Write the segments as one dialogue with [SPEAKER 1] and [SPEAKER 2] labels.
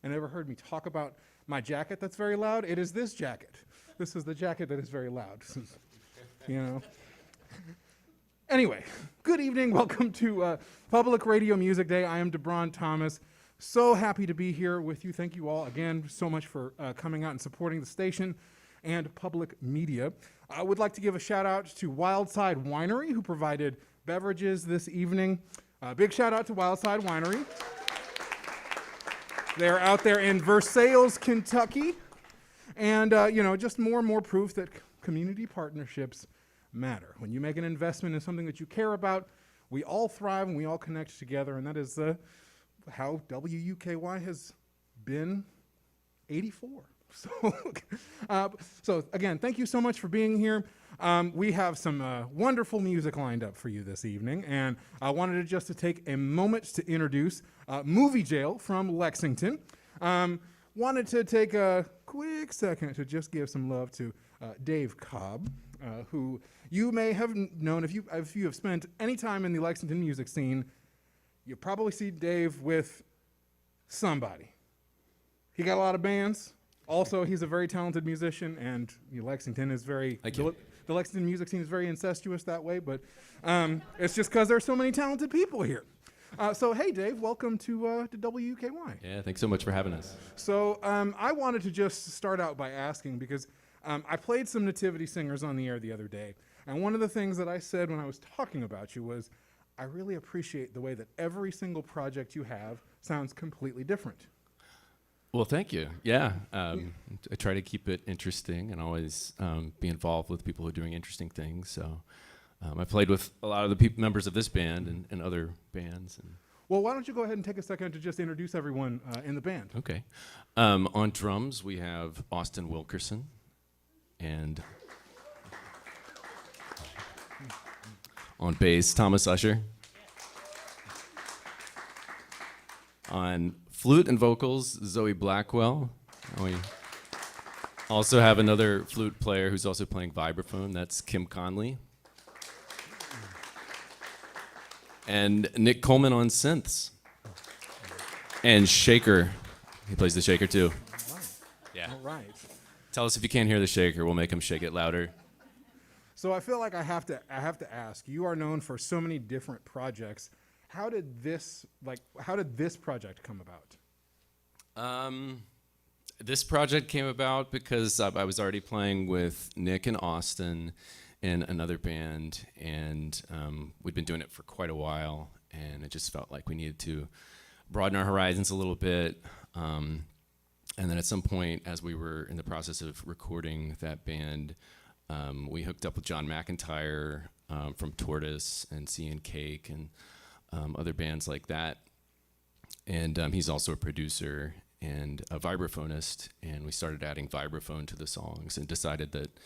[SPEAKER 1] and ever heard me talk about my jacket that's very loud, it is this jacket. This is the jacket that is very loud. You know. Anyway, good evening. Welcome to Public Radio Music Day. I am DeBron Thomas. So happy to be here with you. Thank you all again so much for coming out and supporting the station and public media. I would like to give a shout out to Wildside Winery, who provided beverages this evening. Big shout out to Wildside Winery. They're out there in Versailles, Kentucky. And, just more and more proof that community partnerships matter. When you make an investment in something that you care about, we all thrive and we all connect together. And that is how WUKY has been 84. So again, thank you so much for being here. We have some wonderful music lined up for you this evening, and I wanted to take a moment to introduce Movie Jail from Lexington. Wanted to take a quick second to just give some love to Dave Cobb, who you may have known if you have spent any time in the Lexington music scene. You probably see Dave with somebody. He got a lot of bands. Also, he's a very talented musician, and Lexington is very, the Lexington music scene is very incestuous that way, but it's just because there's so many talented people here. So, hey, Dave, welcome to WUKY.
[SPEAKER 2] Yeah, thanks so much for having us.
[SPEAKER 1] So, I wanted to just start out by asking, because I played some nativity singers on the air the other day, and one of the things that I said when I was talking about you was, I really appreciate the way that every single project you have sounds completely different.
[SPEAKER 2] Well, thank you. Yeah, I try to keep it interesting and always be involved with people who are doing interesting things. So I played with a lot of the members of this band and other bands.
[SPEAKER 1] Well, why don't you go ahead and take a second to just introduce everyone in the band.
[SPEAKER 2] Okay. On drums, we have Austin Wilkerson. And on bass, Thomas Usher. On flute and vocals, Zoe Blackwell. We also have another flute player who's also playing vibraphone. That's Kim Conley. And Nick Coleman on synths. And shaker. He plays the shaker too.
[SPEAKER 1] All right.
[SPEAKER 2] Yeah.
[SPEAKER 1] All right.
[SPEAKER 2] Tell us if you can't hear the shaker. We'll make him shake it louder.
[SPEAKER 1] So I feel like I have to ask. You are known for so many different projects. How did this project come about?
[SPEAKER 2] This project came about because I was already playing with Nick and Austin in another band, and we'd been doing it for quite a while, and it just felt like we needed to broaden our horizons a little bit. And then at some point, as we were in the process of recording that band, we hooked up with John McIntyre from Tortoise and Sea and Cake and other bands like that. And he's also a producer and a vibraphonist, and we started adding vibraphone to the songs and decided that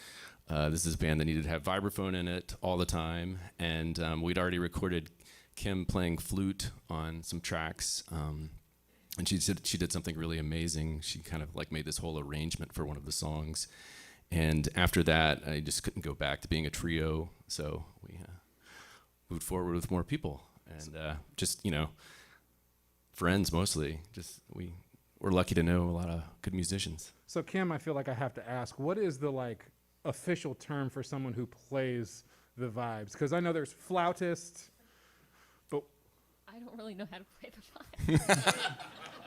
[SPEAKER 2] this is a band that needed to have vibraphone in it all the time. And we'd already recorded Kim playing flute on some tracks, and she did something really amazing. She kind of like made this whole arrangement for one of the songs. And after that, I just couldn't go back to being a trio, so we moved forward with more people. And friends mostly. We're lucky to know a lot of good musicians.
[SPEAKER 1] So Kim, I feel like I have to ask, what is the official term for someone who plays the vibes? Because I know there's flautists, but
[SPEAKER 3] I don't really know how to play the vibes.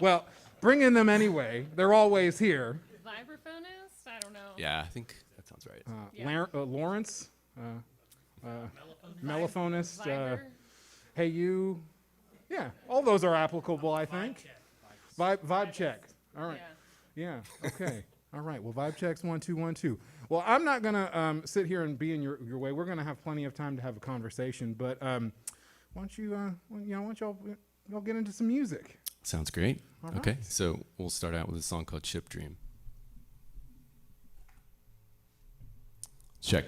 [SPEAKER 1] Well, bring in them anyway. They're always here.
[SPEAKER 3] Vibraphonist? I don't know.
[SPEAKER 2] Yeah, I think that sounds right.
[SPEAKER 1] Lawrence, mellophonist.
[SPEAKER 3] Viber?
[SPEAKER 1] Hey you, yeah, all those are applicable, I think. Vibe check. All right. Yeah. Okay. All right. Well, vibe checks 1 2 1 2. Well, I'm not gonna sit here and be in your way. We're gonna have plenty of time to have a conversation. But why don't y'all get into some music?
[SPEAKER 2] Sounds great.
[SPEAKER 1] All right.
[SPEAKER 2] Okay, so we'll start out with a song called Ship Dream. Check.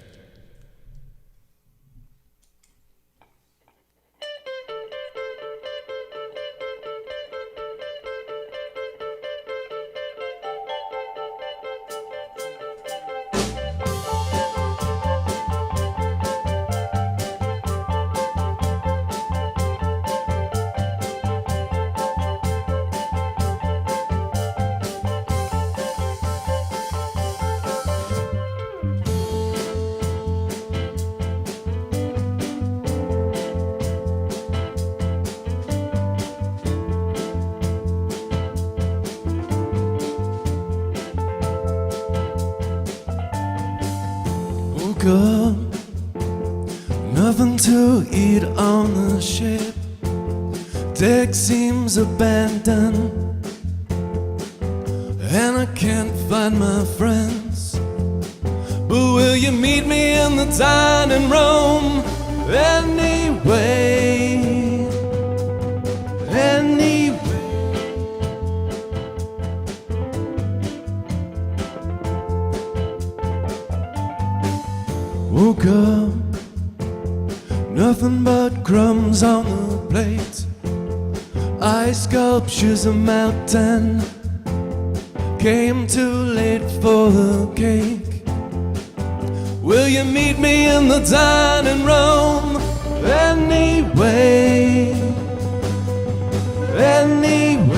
[SPEAKER 4] Woke up, nothing to eat on the ship. Deck seems abandoned, and I can't find my friends. But will you meet me in the dining room anyway? Anyway. Woke up, nothing but crumbs on the plate. Ice sculptures a mountain, came too late for the cake. Will you meet me in the dining room anyway? Anyway.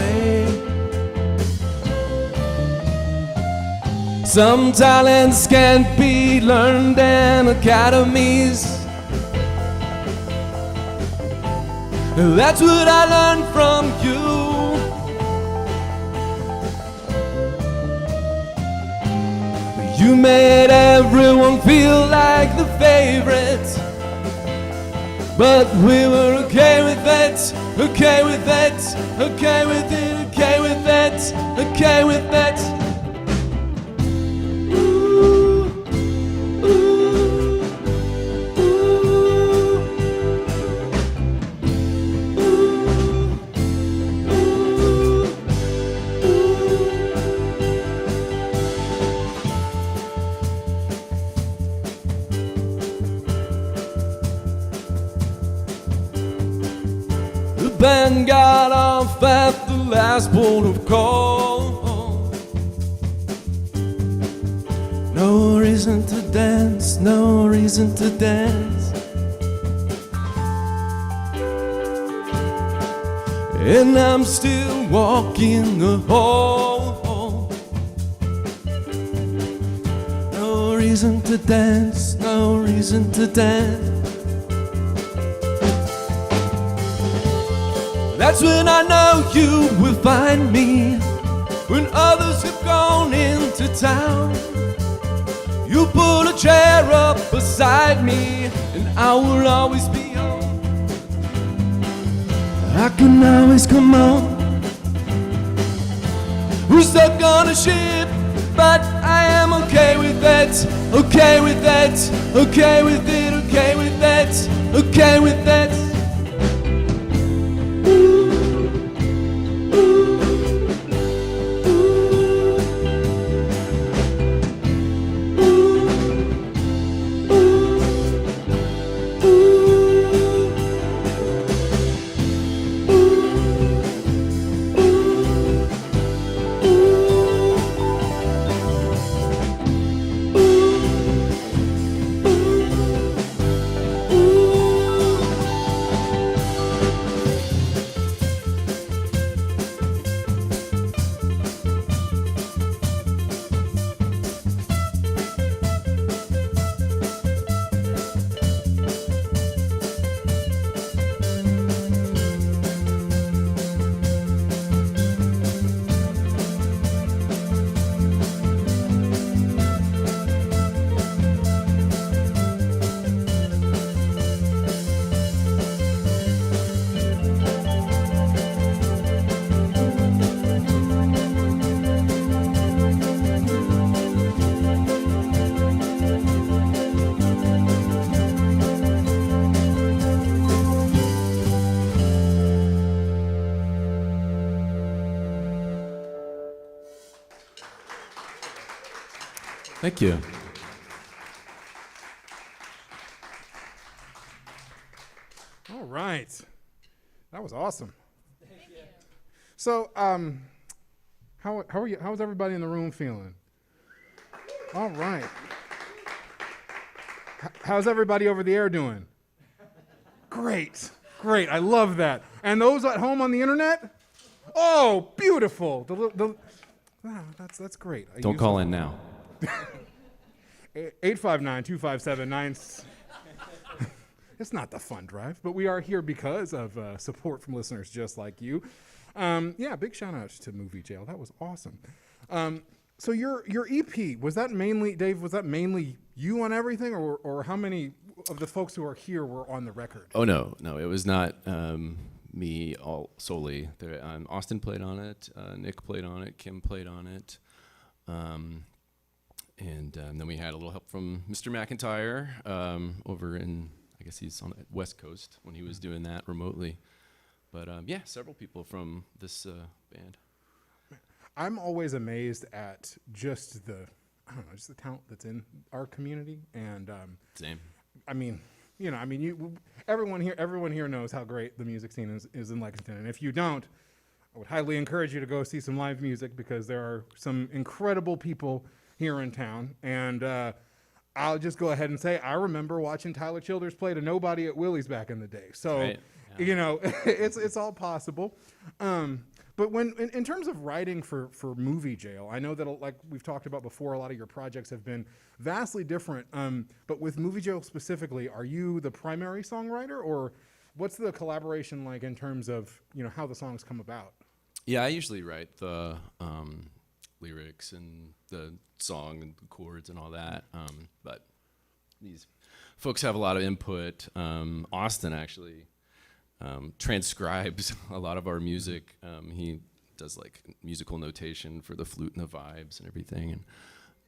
[SPEAKER 4] Some talents can't be learned in academies. That's what I learned from you. You made everyone feel like the favorite, but we were okay with it, okay with it, okay with it, okay with it, okay with it. The band got off at the last port of call. No reason to dance, no reason to dance. And I'm still walking the hall. No reason to dance, no reason to dance. That's when I know you will find me. When others have gone into town, you pull a chair up beside me, and I will always be home. I can always come home. We're stuck on a ship, but I am okay with it, okay with it, okay with it, okay with it, okay with it.
[SPEAKER 2] Thank you.
[SPEAKER 1] All right. That was awesome. Thank you. So, how are you? How's everybody in the room feeling? All right. How's everybody over the air doing? Great. Great. I love that. And those at home on the internet? Oh, beautiful. That's great.
[SPEAKER 2] Don't call in now.
[SPEAKER 1] 859-257-9. It's not the fun drive, but we are here because of support from listeners just like you. Yeah, big shout out to Movie Jail. That was awesome. So your EP, was that mainly, Dave, was that mainly you on everything, or how many of the folks who are here were on the record?
[SPEAKER 2] Oh no, it was not me all solely. Austin played on it, Nick played on it, Kim played on it, and then we had a little help from Mr. McIntyre over in, I guess he's on the West Coast when he was doing that remotely. But yeah, several people from this band.
[SPEAKER 1] I'm always amazed at just the talent that's in our community, and
[SPEAKER 2] Same.
[SPEAKER 1] I mean, everyone here knows how great the music scene is in Lexington, and if you don't, I would highly encourage you to go see some live music, because there are some incredible people here in town. And I'll just go ahead and say, I remember watching Tyler Childers play to nobody at Willie's back in the day. So,
[SPEAKER 2] Right. Yeah.
[SPEAKER 1] it's all possible. But when in terms of writing for Movie Jail, I know that, like we've talked about before, a lot of your projects have been vastly different. But with Movie Jail specifically, are you the primary songwriter, or what's the collaboration like in terms of how the songs come about?
[SPEAKER 2] Yeah, I usually write the lyrics and the song and the chords and all that. But these folks have a lot of input. Austin actually transcribes a lot of our music. He does like musical notation for the flute and the vibes and everything.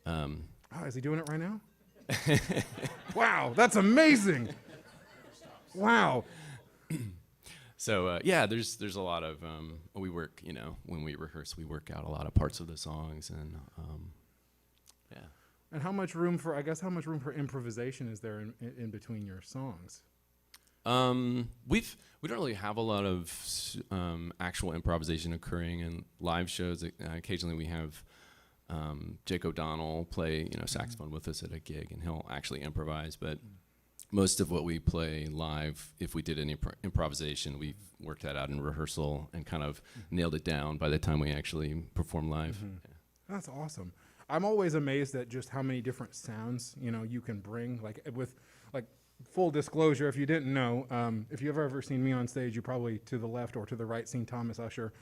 [SPEAKER 2] And
[SPEAKER 1] Oh, is he doing it right now? Wow, that's amazing. Wow.
[SPEAKER 2] so yeah, there's a lot of we work. When we rehearse, we work out a lot of parts of the songs, and yeah.
[SPEAKER 1] And how much room for improvisation is there in between your songs?
[SPEAKER 2] We don't really have a lot of actual improvisation occurring in live shows. Occasionally we have Jake O'Donnell play saxophone with us at a gig, and he'll actually improvise. But most of what we play live, if we did any improvisation, we've worked that out in rehearsal and kind of nailed it down by the time we actually perform live. Yeah.
[SPEAKER 1] That's awesome. I'm always amazed at just how many different sounds you can bring. Full disclosure, if you didn't know, if you've ever seen me on stage, you probably to the left or to the right seen Thomas Usher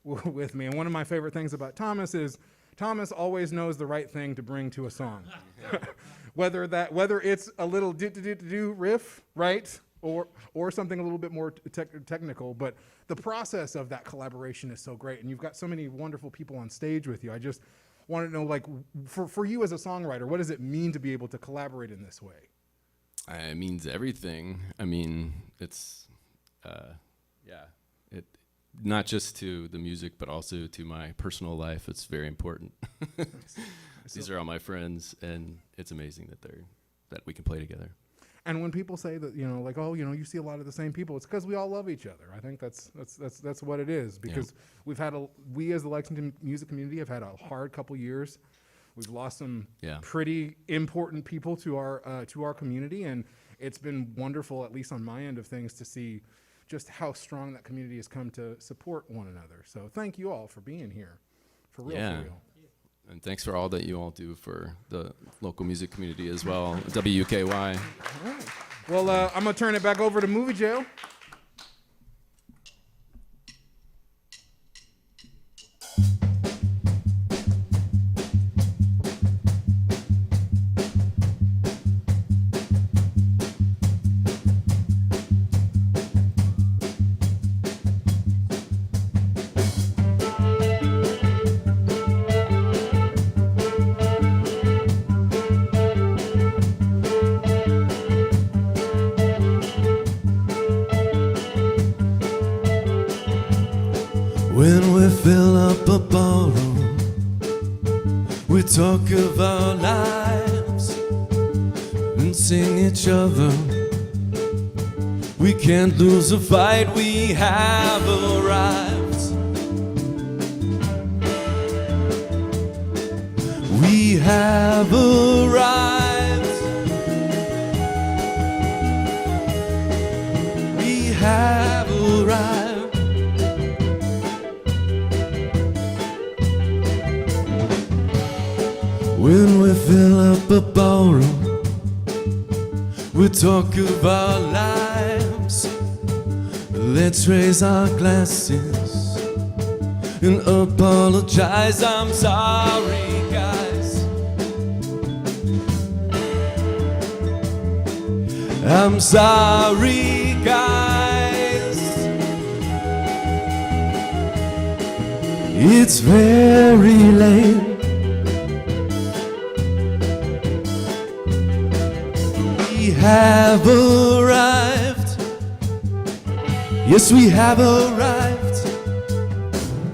[SPEAKER 1] with me. And one of my favorite things about Thomas is Thomas always knows the right thing to bring to a song. whether it's a little do riff, right? Or something a little bit more technical, but the process of that collaboration is so great, and you've got so many wonderful people on stage with you. I just want to know, for you as a songwriter, what does it mean to be able to collaborate in this way?
[SPEAKER 2] It means everything. I mean, it's, it not just to the music, but also to my personal life. It's very important. These are all my friends, and it's amazing that we can play together.
[SPEAKER 1] And when people say that, you see a lot of the same people, it's because we all love each other. I think that's what it is, because we as the Lexington music community have had a hard couple years. We've lost some pretty important people to our community, and it's been wonderful, at least on my end of things, to see just how strong that community has come to support one another. So thank you all for being here, for real,
[SPEAKER 2] Yeah.
[SPEAKER 1] for real.
[SPEAKER 2] And thanks for all that you all do for the local music community as well, WKY.
[SPEAKER 1] All right. Well, I'm going to turn it back over to Movie Jail.
[SPEAKER 4] When we fill up a ballroom, we talk of our lives and sing each other. We can't lose a fight, we have arrived. We have arrived. We have arrived. When we fill up a ballroom, we talk of our lives. Let's raise our glasses and apologize. I'm sorry, guys. I'm sorry, guys. It's very late. We have arrived. Yes, we have arrived.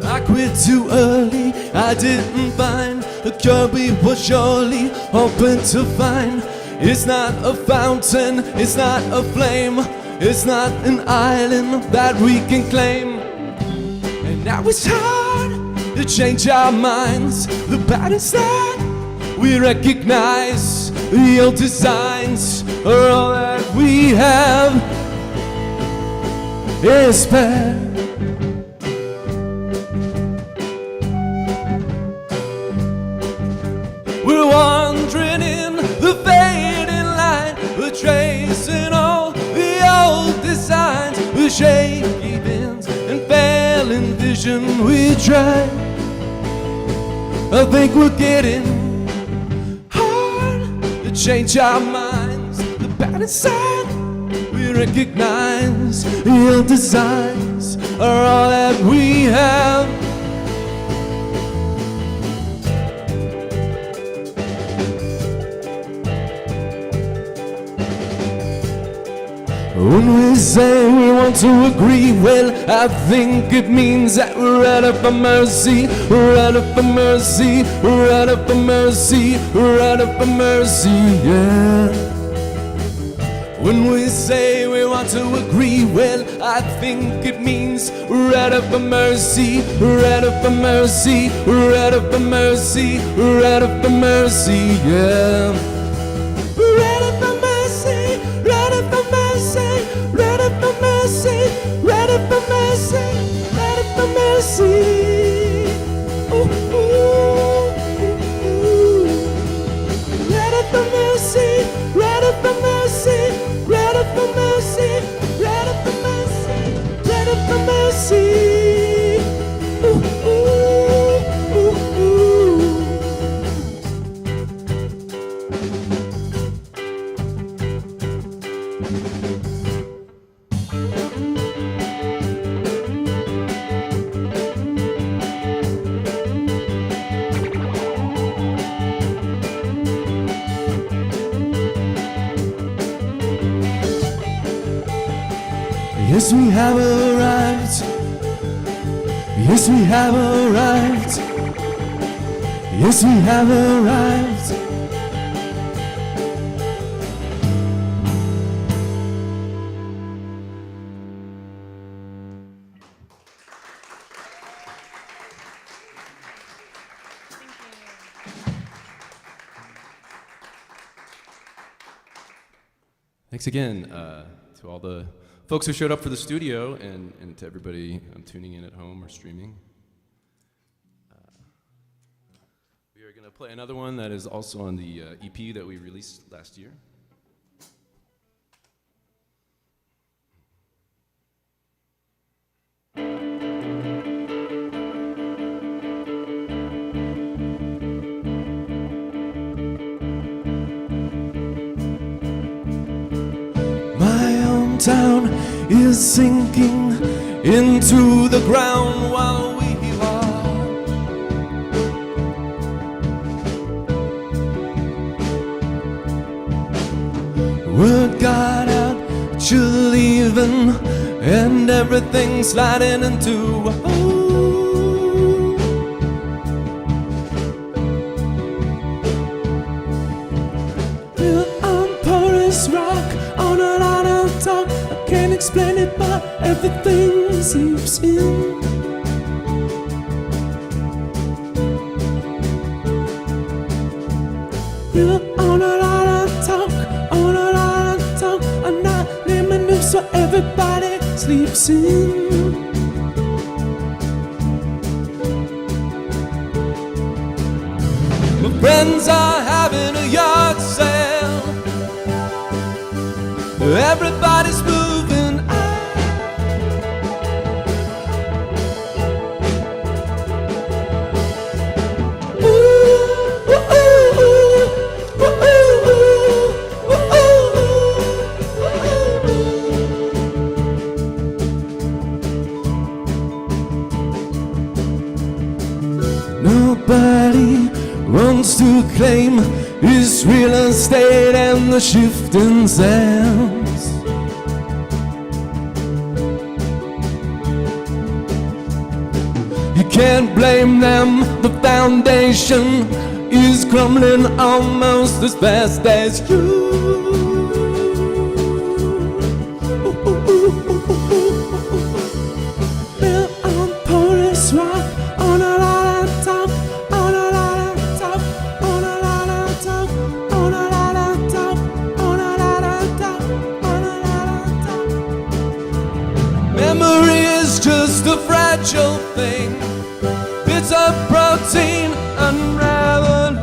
[SPEAKER 4] I quit too early. I didn't find a cure we were surely hoping to find. It's not a fountain, it's not a flame, it's not an island that we can claim. And now it's hard to change our minds. The patterns that we recognize, the old designs are all that we have is spare. We're wandering in the fading light, we're tracing all the old designs, with shaky bends and failing vision we try. I think we're getting hard to change our minds. The bad inside we recognize, the old designs are all that we have. When we say we want to agree, well, I think it means that we're ready for mercy, we're ready for mercy, we're ready for mercy, we're ready for mercy, yeah. When we say we want to agree, well, I think it means we're ready for mercy, we're ready for mercy, we're ready for mercy, we're ready for mercy, yeah. We're ready for mercy, ready for mercy, ready for mercy, ready for mercy, ready for mercy. Ooh, ooh, ooh. Ready for mercy, ready for mercy, ready for mercy, ready for mercy, ready for mercy. Ooh, ooh, ooh, ooh. Yes, we have arrived. Yes, we have arrived. Yes, we have arrived.
[SPEAKER 2] Thanks again to all the folks who showed up for the studio, and to everybody tuning in at home or streaming. We are going to play another one that is also on the EP that we released last year.
[SPEAKER 4] Town is sinking into the ground while we walk. Word got out that you're leaving, and everything's sliding into a hole. We're on porous rock, on a lot of talk. I can't explain it, but everything seeps in. We're on a lot of talk, on a lot of talk. I'm not naming it so everybody sleeps in. My friends are having a yard sale. Everybody's moving out. wants to claim his real estate and the shifting sands. You can't blame them, the foundation is crumbling almost as fast as you. Built on porous rock, on a lot of top, on a lot of top, on a lot of top, on a lot of top, on a lot of top, on a lot of top. Memory is just a fragile thing. Bits of protein unraveling.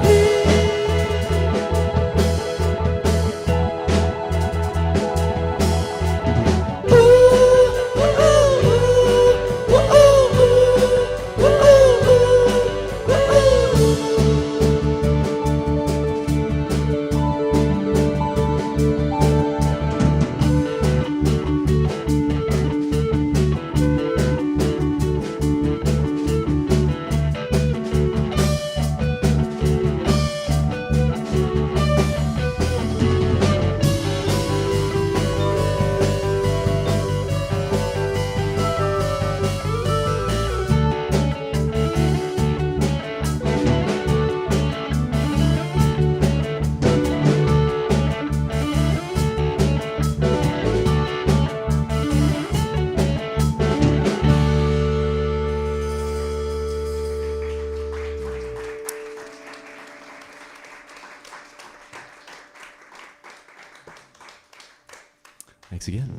[SPEAKER 4] Thanks again.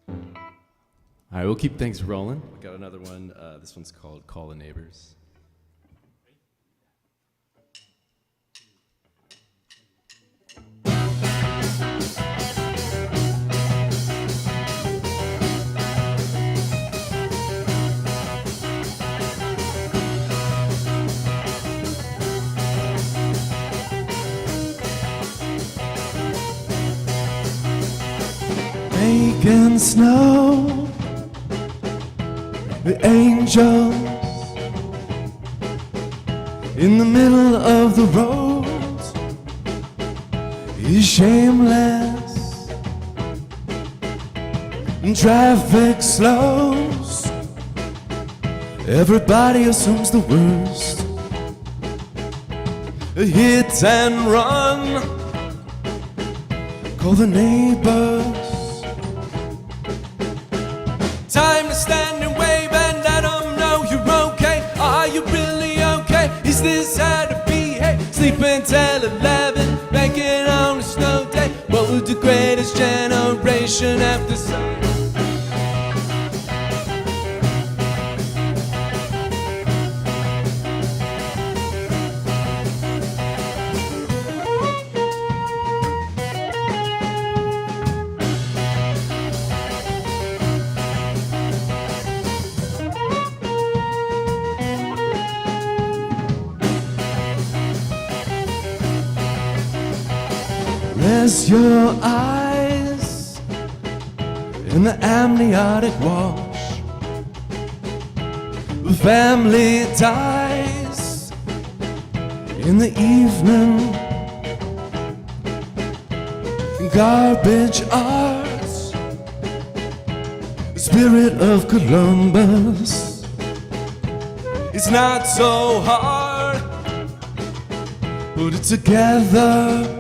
[SPEAKER 4] All right, we'll keep things rolling. We got another one. This one's called Call the Neighbors. Making snow, the angels in the middle of the road is shameless, and traffic slows. Everybody assumes the worst. A hit and run, call the neighbors. Time to stand and wave and let them know you're okay. Are you really okay? Is this how to behave? Sleeping till 11, banking on a snow day. What would the greatest generation have to say? Rest your eyes in the amniotic wash. The family dies in the evening. Garbage arts, the spirit of Columbus. It's not so hard, put it together.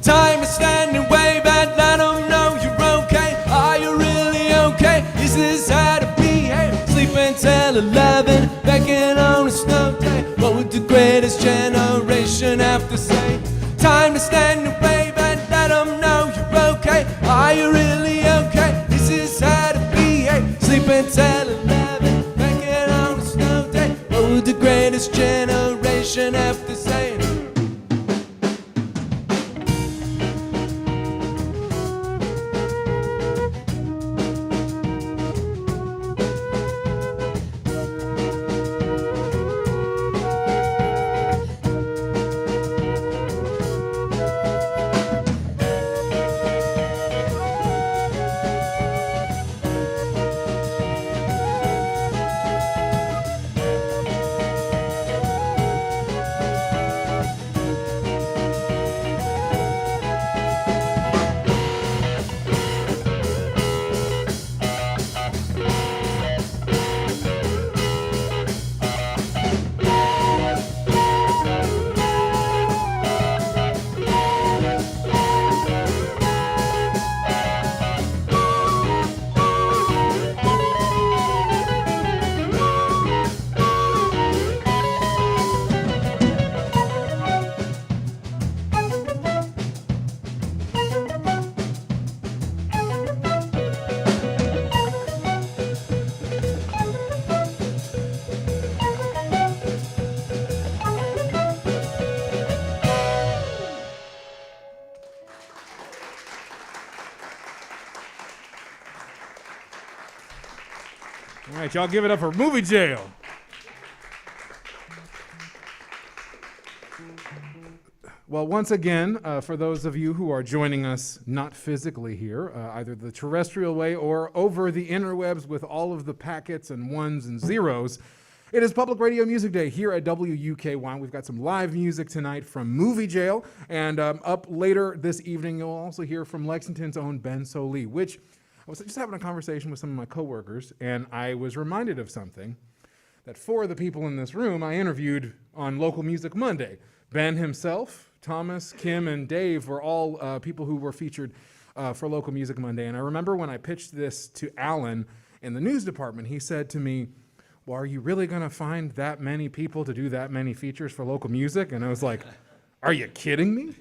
[SPEAKER 4] Time to stand and wave and let them know you're okay. Are you really okay? Is this how to behave? Sleeping till 11, banking on a snow day. What would the greatest generation have to say? Time to stand and wave and let them know you're okay. Are you really okay? Is this how to behave? Sleeping till 11, banking on a snow day. What would the greatest generation have to say?
[SPEAKER 1] All right, y'all give it up for Movie Jail. Well, once again, for those of you who are joining us not physically here, either the terrestrial way or over the interwebs with all of the packets and ones and zeros, it is Public Radio Music Day here at WUKY. We've got some live music tonight from Movie Jail, and up later this evening, you'll also hear from Lexington's own Ben Sollee, which I was just having a conversation with some of my coworkers, and I was reminded of something that 4 of the people in this room I interviewed on Local Music Monday. Ben himself, Thomas, Kim, and Dave were all people who were featured for Local Music Monday. And I remember when I pitched this to Alan in the news department, he said to me, well, are you really going to find that many people to do that many features for local music? And I was like, are you kidding me?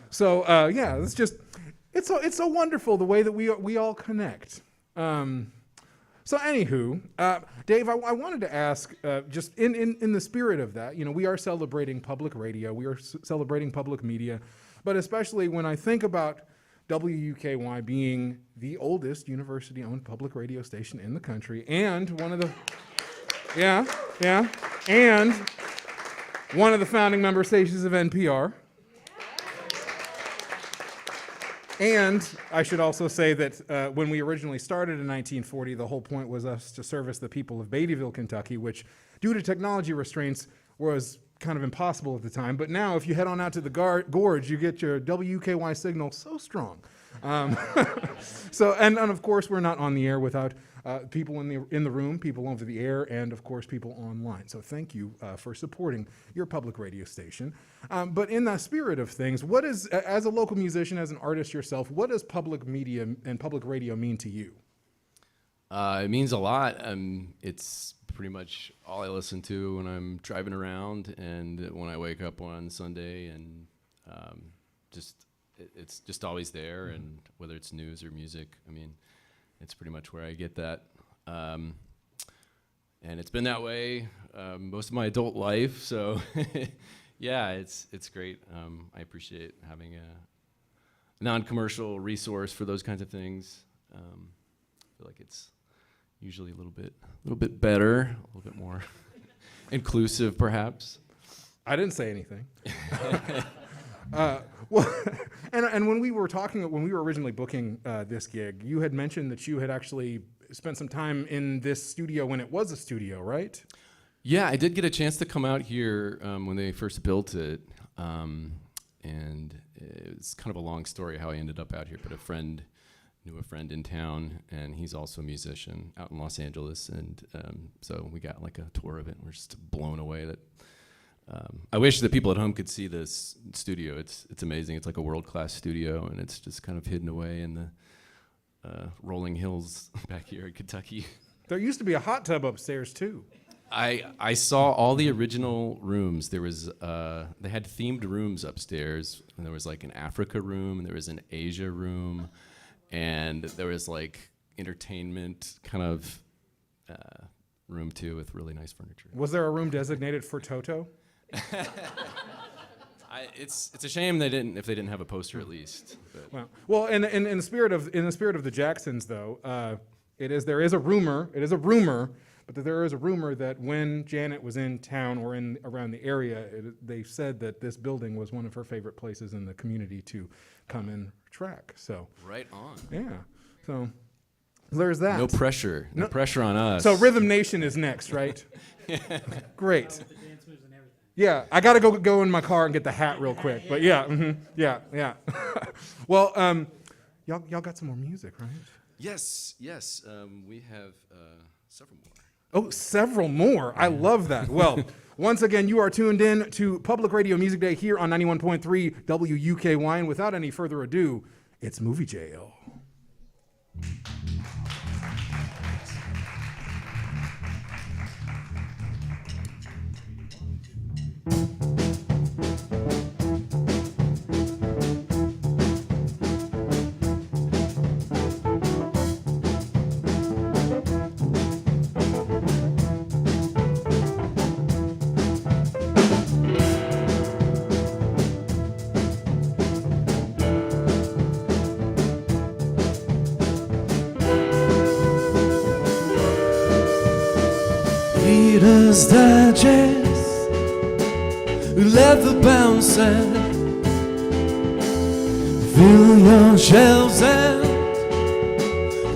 [SPEAKER 1] So, yeah, it's so wonderful the way that we all connect. So anywho, Dave, I wanted to ask, just in the spirit of that, we are celebrating public radio, we are celebrating public media, but especially when I think about WUKY being the oldest university-owned public radio station in the country, and one of the, and one of the founding member stations of NPR. And I should also say that when we originally started in 1940, the whole point was us to service the people of Beattyville, Kentucky, which, due to technology restraints, was kind of impossible at the time. But now, if you head on out to the gorge, you get your WUKY signal so strong. So, and of course, we're not on the air without people in the room, people over the air, and of course, people online. So thank you for supporting your public radio station. But in the spirit of things, what is, as a local musician, as an artist yourself, what does public media and public radio mean to you?
[SPEAKER 2] It means a lot. It's pretty much all I listen to when I'm driving around and when I wake up on Sunday, and it's just always there. And whether it's news or music, it's pretty much where I get that. And it's been that way most of my adult life. So yeah, it's great. I appreciate having a non-commercial resource for those kinds of things. I feel like it's usually a little bit better, a little bit more inclusive, perhaps.
[SPEAKER 1] I didn't say anything. Well, and when we were originally booking this gig, you had mentioned that you had actually spent some time in this studio when it was a studio, right?
[SPEAKER 2] Yeah, I did get a chance to come out here when they first built it, and it's kind of a long story how I ended up out here, but knew a friend in town, and he's also a musician out in Los Angeles, and so we got like a tour of it, and we're just blown away that I wish that people at home could see this studio. It's amazing. It's like a world-class studio, and it's just kind of hidden away in the rolling hills back here in Kentucky.
[SPEAKER 1] There used to be a hot tub upstairs too.
[SPEAKER 2] I saw all the original rooms. There was they had themed rooms upstairs, and there was like an Africa room, and there was an Asia room, and there was like entertainment kind of room too with really nice furniture.
[SPEAKER 1] Was there a room designated for Toto?
[SPEAKER 2] It's a shame they didn't have a poster at least. But.
[SPEAKER 1] Well, in the spirit of the Jacksons, though, there is a rumor, but there is a rumor that when Janet was in town or around the area, they said that this building was one of her favorite places in the community to come and track. So
[SPEAKER 2] right on.
[SPEAKER 1] Yeah. So there's that.
[SPEAKER 2] No pressure. No pressure on us.
[SPEAKER 1] So Rhythm Nation is next, right? Great. Yeah, I got to go in my car and get the hat real quick. But yeah, yeah. Well, y'all got some more music, right?
[SPEAKER 2] Yes. We have several more.
[SPEAKER 1] Oh, several more. I love that. Well, once again, you are tuned in to Public Radio Music Day here on 91.3 WUKY. And without any further ado, it's Movie Jail.
[SPEAKER 4] Reader's Digest, leather bound set. Fill your shelves and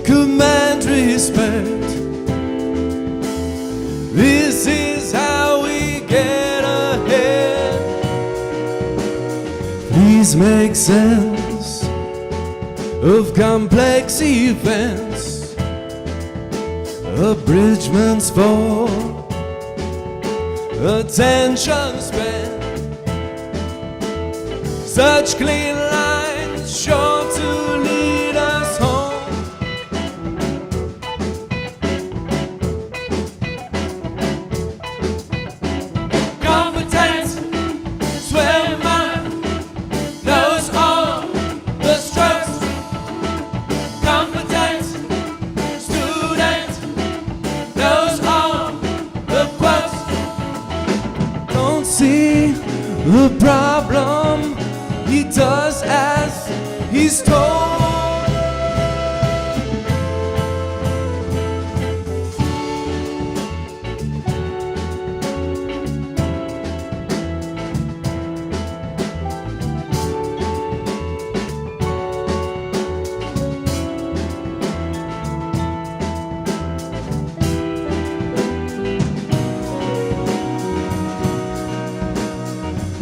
[SPEAKER 4] command respect. This is how we get ahead. Please make sense of complex events. Abridgments for attention span. Such clean lines sure to lead us home. Competence, swimmer, knows all the strokes. Competence, student, knows all the quotes. Don't see the problem, he does as he's told.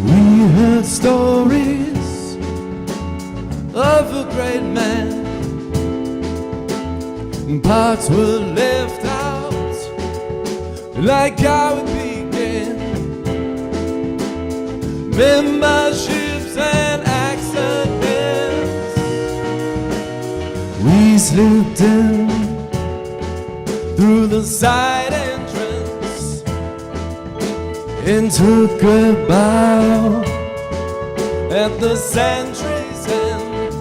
[SPEAKER 4] We heard stories of a great man. Parts were left out, like how it began. Memberships and accidents. We slipped in through the side entrance and took a bow at the century's end.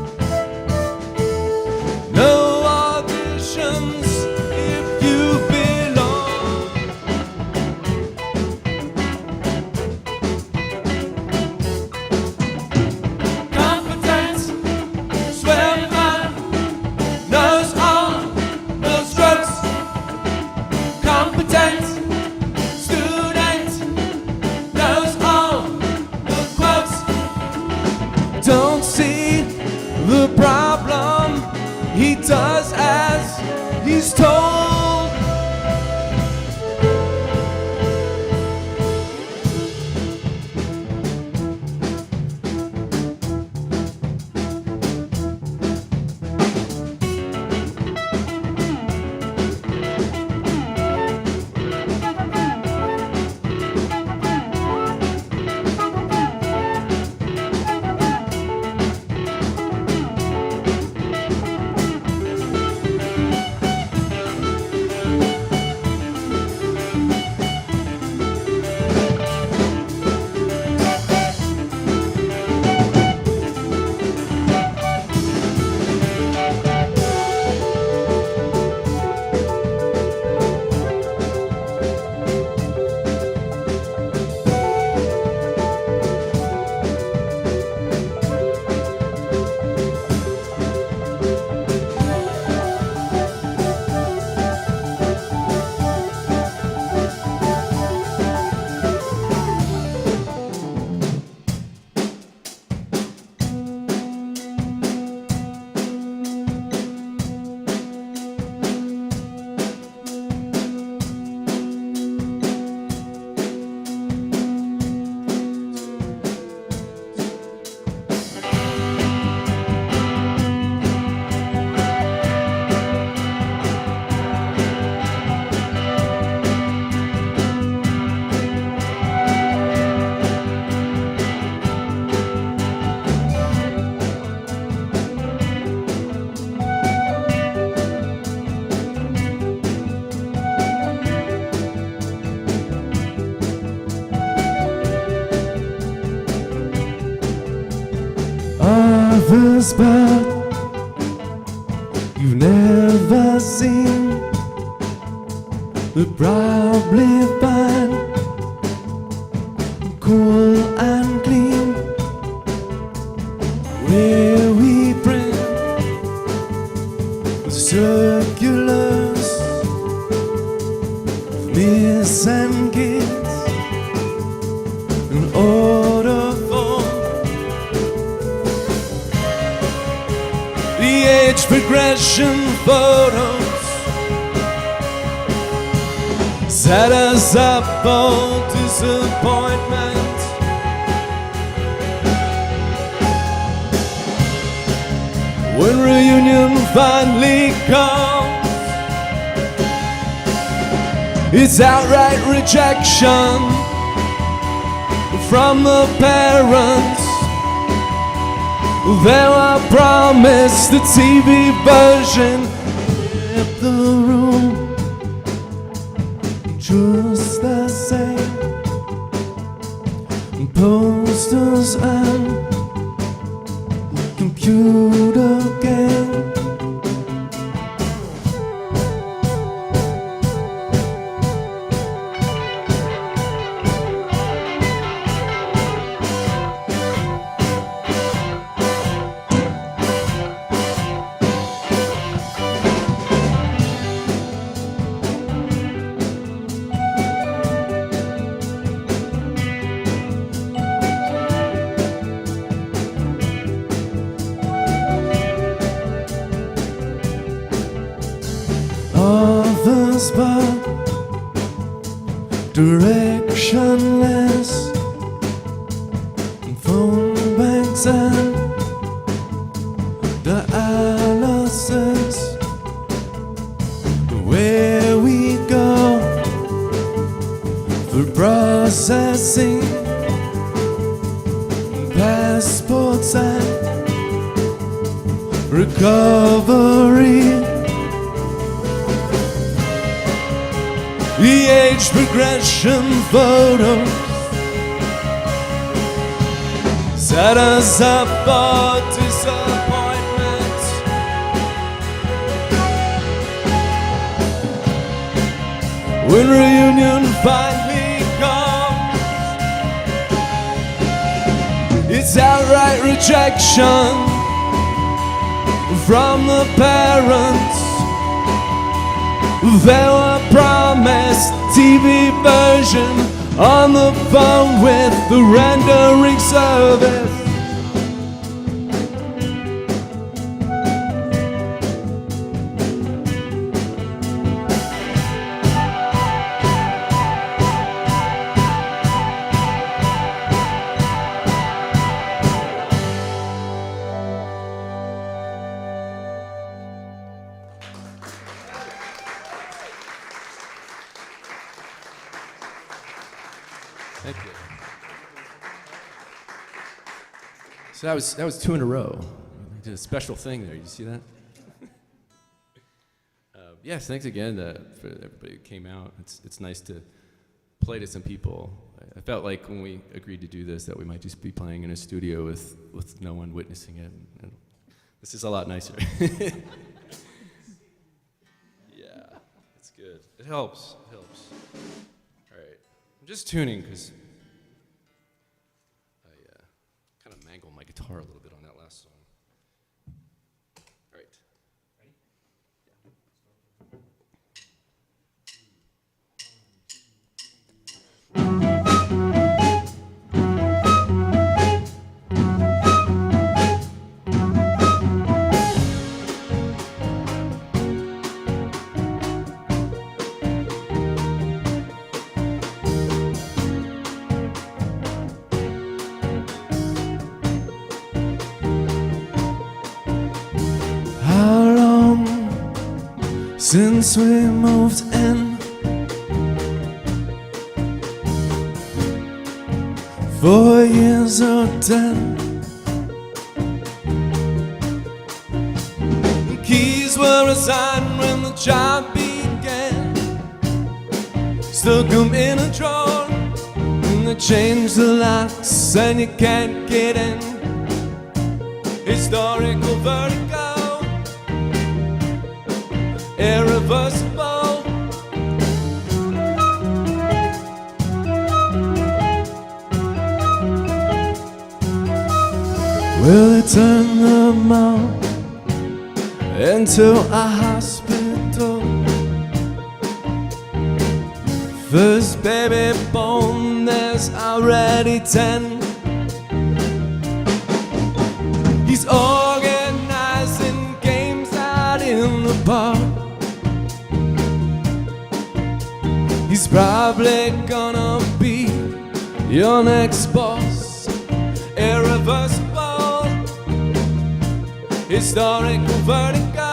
[SPEAKER 4] No auditions if you belong. Competence, swimmer, knows all the strokes. Competence, student, knows all the quotes. Don't see the problem, he does as he's told. Others, but you've never seen, would probably find cool and clean where we print the circulars Miss and kids in order form. The age progression photos set us up for disappointment. When reunion finally comes, it's outright rejection from the parents. They were promised the TV version. Left the room just the same. Posters and computer game. Others but directionless, phone banks and dialysis. Where we go for processing passports and recovery. The age progression photos set us up for disappointment. When reunion finally comes, it's outright rejection from the parents. They were promised TV version on the phone with the rendering service.
[SPEAKER 2] Thank you. So that was two in a row. We did a special thing there. You see that? Yes, thanks again for everybody who came out. It's nice to play to some people. I felt like when we agreed to do this that we might just be playing in a studio with no one witnessing it. And this is a lot nicer. Yeah, it's good. It helps. It helps. All right. I'm just tuning because I kind of mangled my guitar a little bit on that last song. All right.
[SPEAKER 4] How long since we moved in? 4 years or 10. Keys were assigned when the job began. Stuck 'em in a drawer, and they changed the locks, and you can't get in. Historical vertigo, irreversible. Will they turn the mall into a hospital? First baby born, there's already 10. He's organizing games out in the park. He's probably gonna be your next boss. Irreversible, historical vertigo.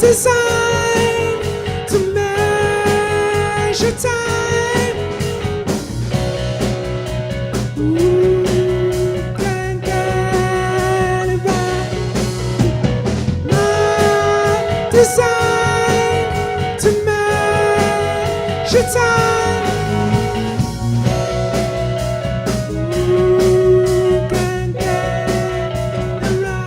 [SPEAKER 4] Designed to measure time. Ooh, can't get it right. Not designed to measure time. Ooh, can't get it right.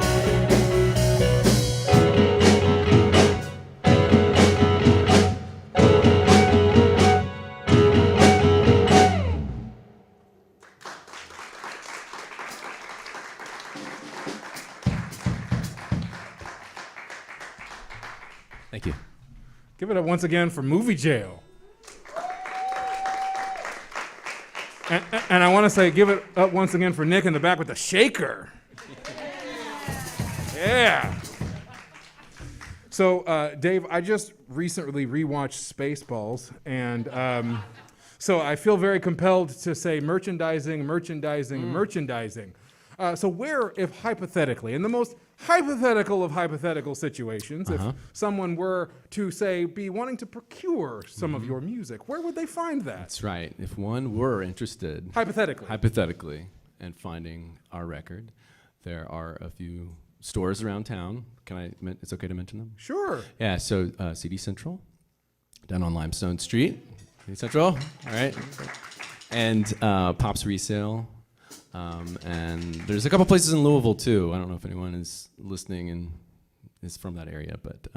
[SPEAKER 2] Thank you.
[SPEAKER 1] Give it up once again for Movie Jail. And I want to say, give it up once again for Nick in the back with the shaker. Yeah. So, Dave, I just recently rewatched Spaceballs, and so I feel very compelled to say merchandising. So where, if hypothetically, in the most hypothetical of hypothetical situations, if someone were to, say, be wanting to procure some of your music, where would they find that?
[SPEAKER 2] That's right. If one were interested,
[SPEAKER 1] Hypothetically.
[SPEAKER 2] and finding our record, there are a few stores around town. It's okay to mention them?
[SPEAKER 1] Sure.
[SPEAKER 2] Yeah, so CD Central, down on Limestone Street. CD Central, all right. And Pop's Resale. And there's a couple places in Louisville, too. I don't know if anyone is listening and is from that area, but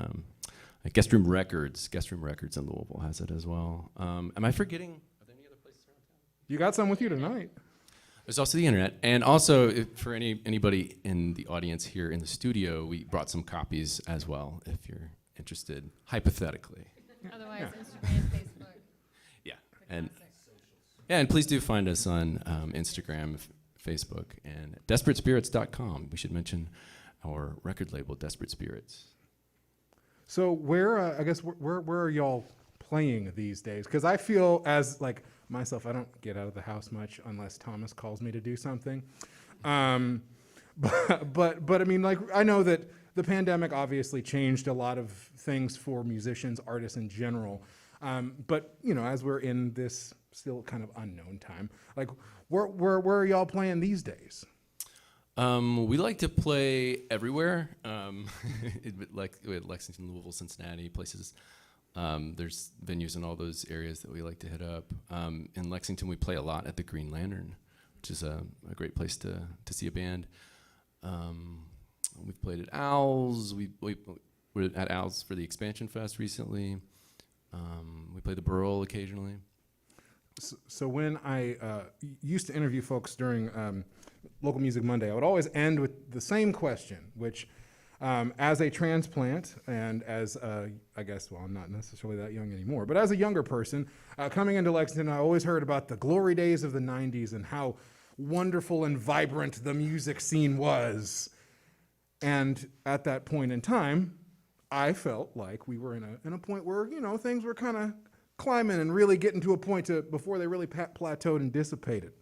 [SPEAKER 2] Guest Room Records in Louisville has it as well. Am I forgetting? Are there any other places around town?
[SPEAKER 1] You got some with you tonight.
[SPEAKER 2] There's also the internet, and also for anybody in the audience here in the studio, we brought some copies as well, if you're interested, hypothetically.
[SPEAKER 3] Otherwise, Instagram, Facebook.
[SPEAKER 2] Yeah, and please do find us on Instagram, Facebook, and DesperateSpirits.com. We should mention our record label, Desperate Spirits.
[SPEAKER 1] So where are y'all playing these days? Because I feel as like myself, I don't get out of the house much unless Thomas calls me to do something. But I mean, like, I know that the pandemic obviously changed a lot of things for musicians, artists in general. But you know, as we're in this still kind of unknown time, like where are y'all playing these days?
[SPEAKER 2] We like to play everywhere, like Lexington, Louisville, Cincinnati, places. There's venues in all those areas that we like to hit up. In Lexington, we play a lot at the Green Lantern, which is a great place to see a band. We've played at Owls. We were at Owls for the Expansion Fest recently. We play the Burl occasionally.
[SPEAKER 1] So when I used to interview folks during Local Music Monday, I would always end with the same question, which As a transplant and as I guess, well, I'm not necessarily that young anymore, but as a younger person coming into Lexington, I always heard about the glory days of the 90s and how wonderful and vibrant the music scene was. And at that point in time, I felt like we were in a point where, you know, things were kind of climbing and really getting to a point before they really plateaued and dissipated.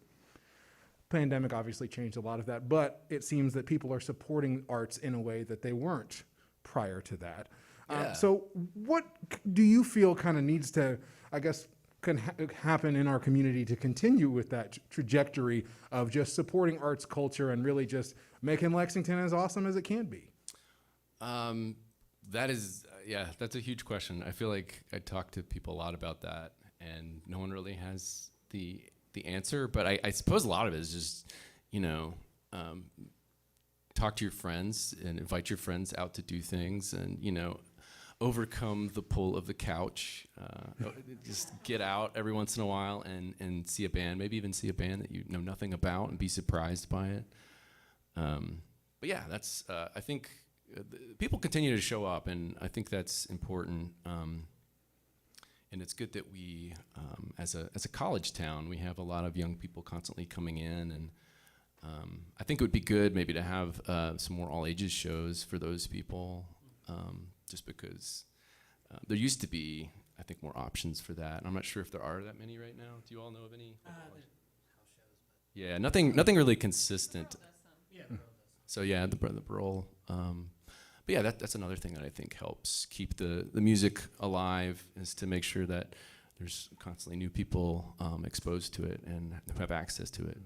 [SPEAKER 1] Pandemic obviously changed a lot of that, but it seems that people are supporting arts in a way that they weren't prior to that.
[SPEAKER 2] Yeah.
[SPEAKER 1] So what do you feel kind of needs to, I guess, can happen in our community to continue with that trajectory of just supporting arts culture and really just making Lexington as awesome as it can be?
[SPEAKER 2] That is, that's a huge question. I feel like I talk to people a lot about that, and no one really has the answer. But I suppose a lot of it is just, you know, talk to your friends and invite your friends out to do things, and, you know, overcome the pull of the couch. Just get out every once in a while and see a band, maybe even see a band that you know nothing about and be surprised by it. But yeah, that's, I think people continue to show up, and I think that's important. And it's good that we, as a college town, we have a lot of young people constantly coming in, and I think it would be good maybe to have some more all ages shows for those people, just because there used to be, I think, more options for that. I'm not sure if there are that many right now. Do you all know of any? Yeah, nothing really consistent. So yeah, the Burl. But yeah, that's another thing that I think helps keep the music alive, is to make sure that there's constantly new people exposed to it and who have access to it.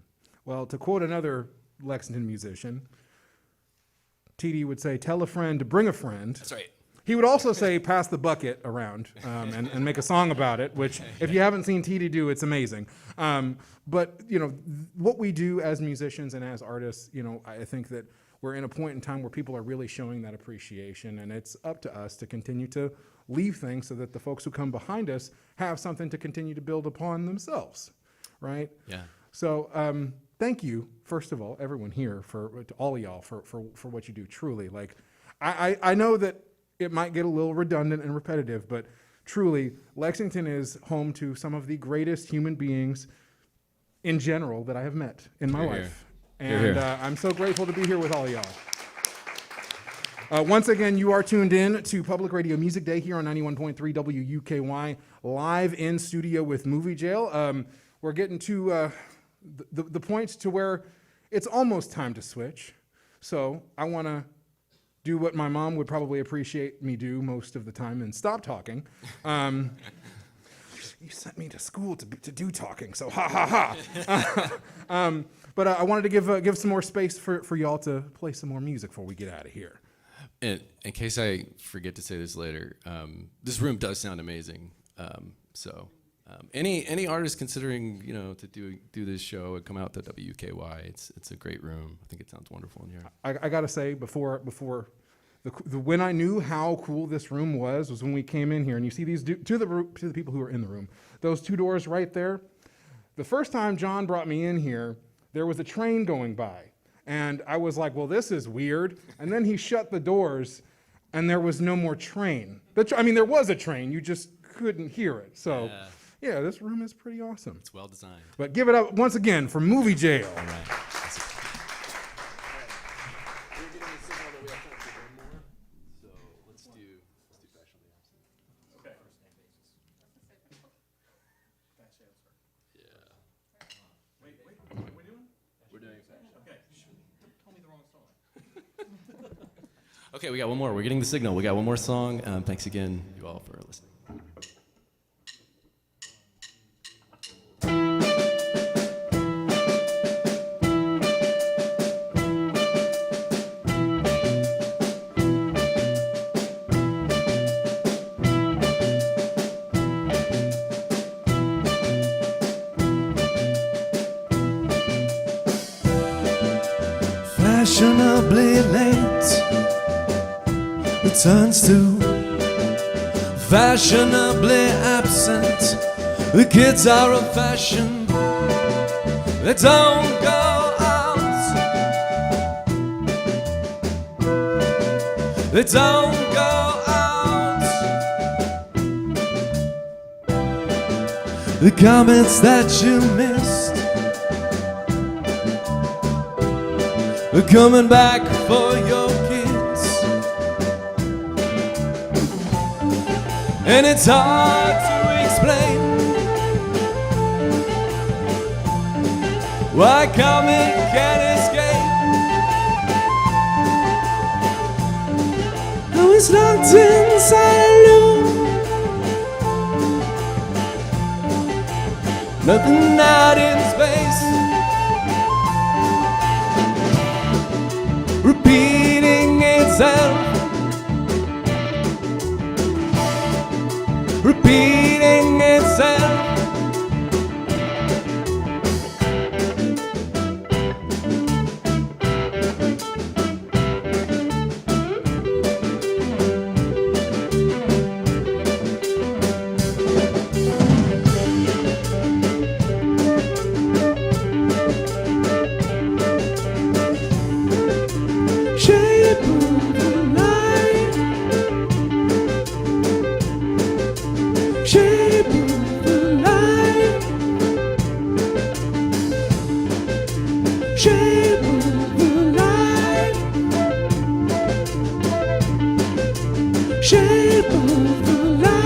[SPEAKER 1] Well, to quote another Lexington musician, TD would say, "Tell a friend to bring a friend."
[SPEAKER 2] That's right.
[SPEAKER 1] He would also say, "Pass the bucket around," and make a song about it, which, if you haven't seen TD do, it's amazing. But, you know, what we do as musicians and as artists, you know, I think that we're in a point in time where people are really showing that appreciation, and it's up to us to continue to leave things so that the folks who come behind us have something to continue to build upon themselves, right?
[SPEAKER 2] Yeah.
[SPEAKER 1] So thank you, first of all, everyone here, to all of y'all, for what you do, truly. Like, I know that it might get a little redundant and repetitive, but truly, Lexington is home to some of the greatest human beings in general that I have met in my
[SPEAKER 2] Hear,
[SPEAKER 1] life.
[SPEAKER 2] hear.
[SPEAKER 1] And I'm so grateful to be here with all of y'all. Once again, you are tuned in to Public Radio Music Day here on 91.3 WUKY, live in studio with Movie Jail. We're getting to the point to where it's almost time to switch. So I want to do what my mom would probably appreciate me do most of the time and stop talking. You sent me to school to do talking, so ha ha ha. But I wanted to give some more space for y'all to play some more music before we get out of here.
[SPEAKER 2] And in case I forget to say this later, this room does sound amazing. So any artist considering, you know, to do this show and come out to WKY, it's a great room. I think it sounds wonderful in here.
[SPEAKER 1] I gotta say, before when I knew how cool this room was when we came in here, and you see these to the people who are in the room, those two doors right there. The first time John brought me in here, there was a train going by, and I was like, well, this is weird. And then he shut the doors, and there was no more train. There was a train, you just couldn't hear it. So, yeah, this room is pretty awesome.
[SPEAKER 2] It's well designed.
[SPEAKER 1] But give it up once again for Movie Jail.
[SPEAKER 2] All right. Okay, we got one more. We're getting the signal. We got one more song. Thanks again, you all, for listening.
[SPEAKER 4] Fashionably late returns to fashionably absent. The kids are of fashion, they don't go out. They don't go out. The comments that you missed are coming back for your kids. And it's hard to explain why comment can't escape. I was locked inside a loop, nothing out in space, repeating itself, repeating itself. Shape of the night, shape of the night, shape of the night, shape of the night.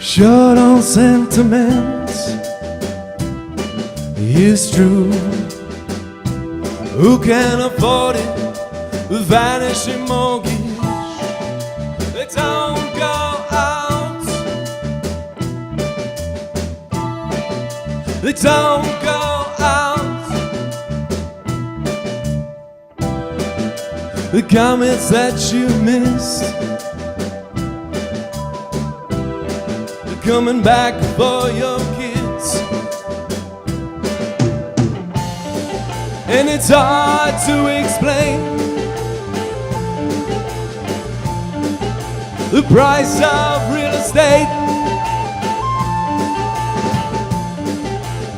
[SPEAKER 4] Short on sentiments, it's true. Who can afford it? The vanishing mortgage. They don't go out. They don't go out. The comments that you missed coming back for your kids. And it's hard to explain the price of real estate.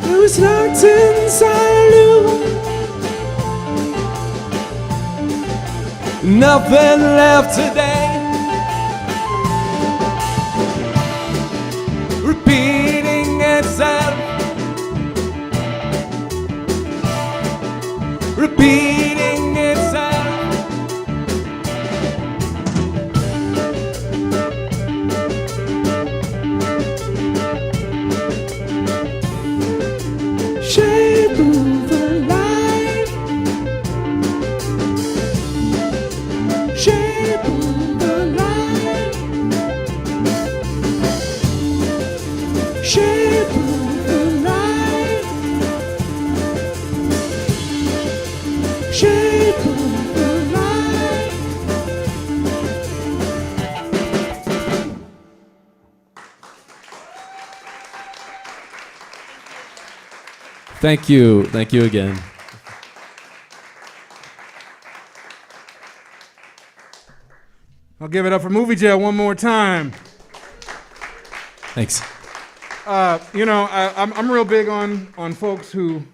[SPEAKER 4] It was locked inside a loop, nothing left today, repeating itself, repeating itself. Shape of the light, shape of the light, shape of the light, shape of the light.
[SPEAKER 2] Thank you again.
[SPEAKER 1] I'll give it up for Movie Jail one more time.
[SPEAKER 2] Thanks.
[SPEAKER 1] I'm real big on folks who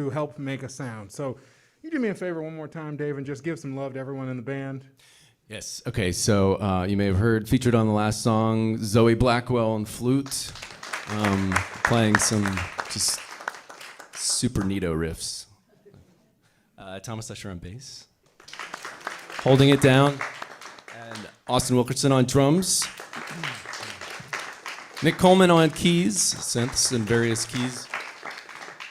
[SPEAKER 1] help make a sound. So you do me a favor one more time, Dave, and just give some love to everyone in the band.
[SPEAKER 2] Yes. Okay. So you may have heard featured on the last song, Zoe Blackwell on flute, playing some just super neato riffs. Thomas Usher on bass, holding it down, and Austin Wilkerson on drums. Nick Coleman on keys, synths and various keys,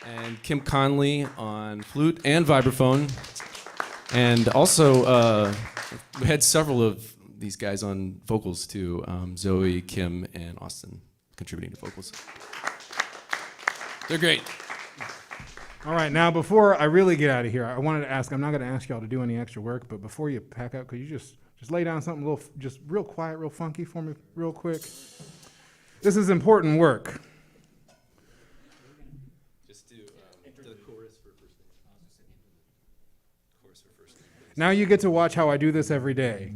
[SPEAKER 2] and Kim Conley on flute and vibraphone. And also, we had several of these guys on vocals too, Zoe, Kim, and Austin contributing to vocals. They're great.
[SPEAKER 1] All right, now before I really get out of here, I wanted to ask, I'm not going to ask y'all to do any extra work, but before you pack up, could you just Just lay down something a little, just real quiet, real funky for me, real quick. This is important work.
[SPEAKER 2] Just do the chorus for first name. Chorus for first name.
[SPEAKER 1] Now you get to watch how I do this every day.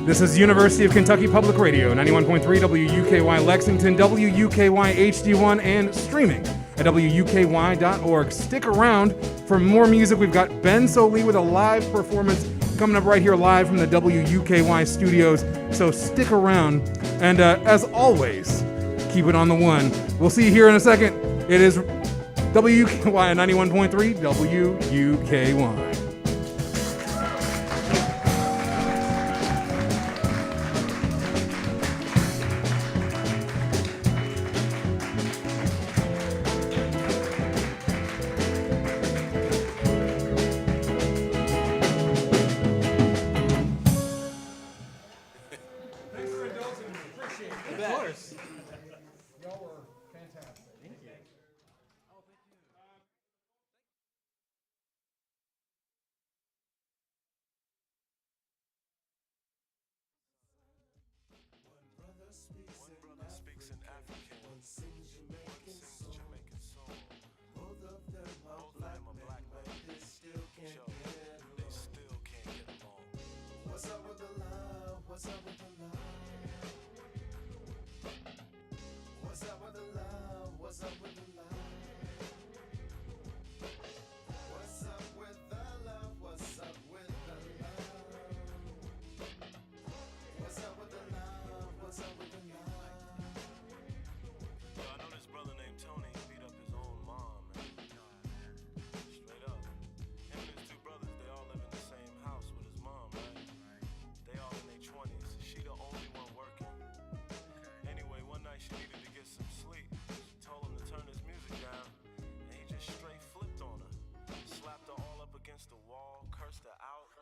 [SPEAKER 1] This is University of Kentucky Public Radio, 91.3 WUKY Lexington, WUKY HD1, and streaming at WUKY.org. Stick around for more music. We've got Ben Sollee with a live performance coming up right here live from the WUKY studios. So stick around. And as always, keep it on the one. We'll see you here in a second. It is WUKY 91.3 WUKY.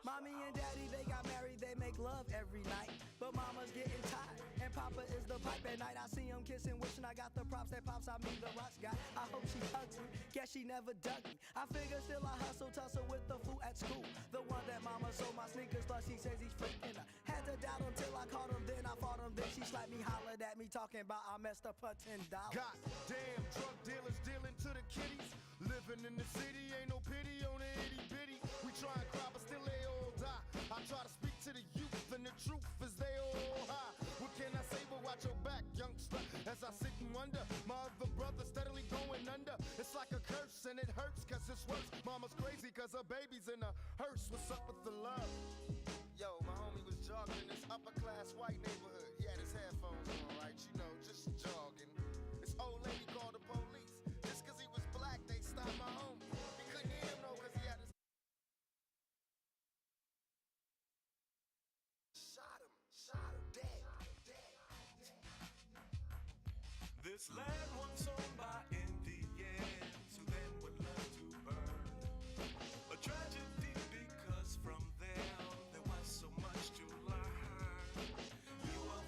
[SPEAKER 5] Mommy and daddy, they got married, they make love every night. But mama's getting tired, and papa is the pipe at night. I see him kissing, wishing I got the props that pops, I mean the rocks got. I hope she hugs me, guess she never dug me. I figure still I hustle, tussle with the fool at school. The one that mama sold my sneakers, plus she says he's freaking her. Had to doubt him till I caught him, then I fought him. Then she slapped me, hollered at me, talking about I messed up her $10.
[SPEAKER 6] Goddamn drug dealers dealing to the kiddies. Living in the city, ain't no pity on the itty bitty. We try and cry, but still they all die. I try to speak to the youth, and the truth is they all high. What can I say but watch your back, youngster? As I sit and wonder, my other brother steadily going under. It's like a curse, and it hurts, cause it's worse. Mama's crazy, cause her baby's in a hearse. What's up with the love? Yo, my homie was jogging in this upper class white neighborhood. He had his headphones on, right? You know, just jogging. This old lady called the police. Just cause he was black, they stopped my homie. He couldn't hear him, though, cause he had his... Shot him, dead.
[SPEAKER 4] This land once owned by Indians who then would learn to burn. A tragedy because from them there was so much to learn. You will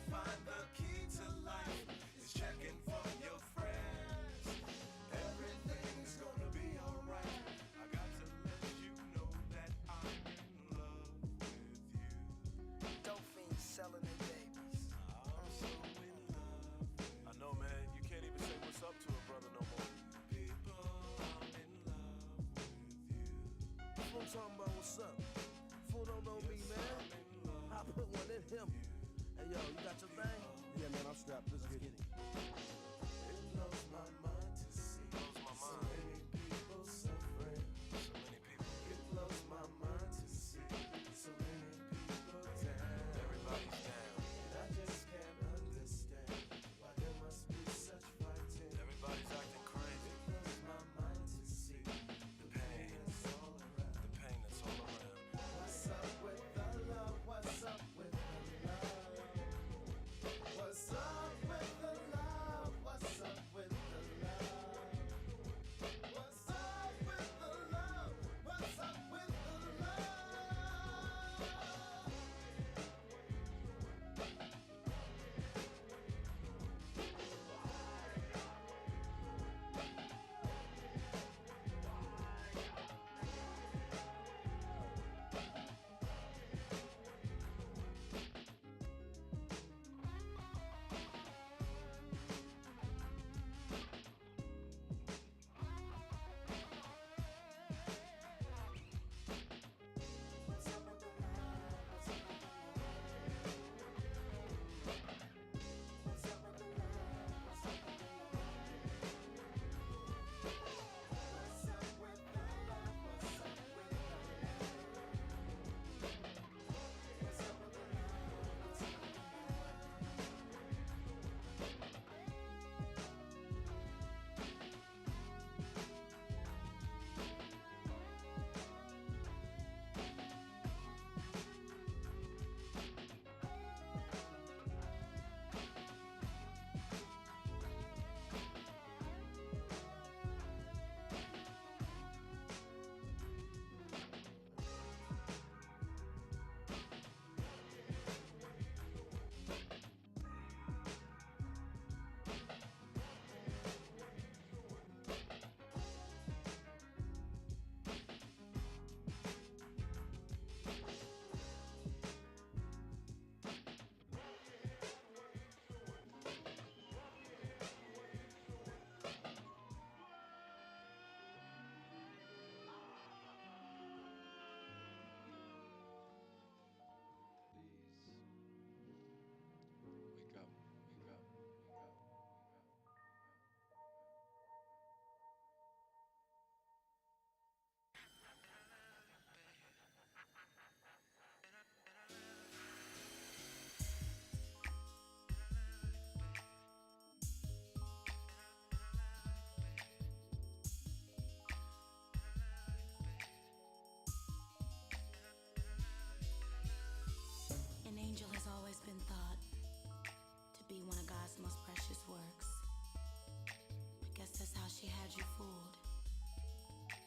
[SPEAKER 7] had you fooled,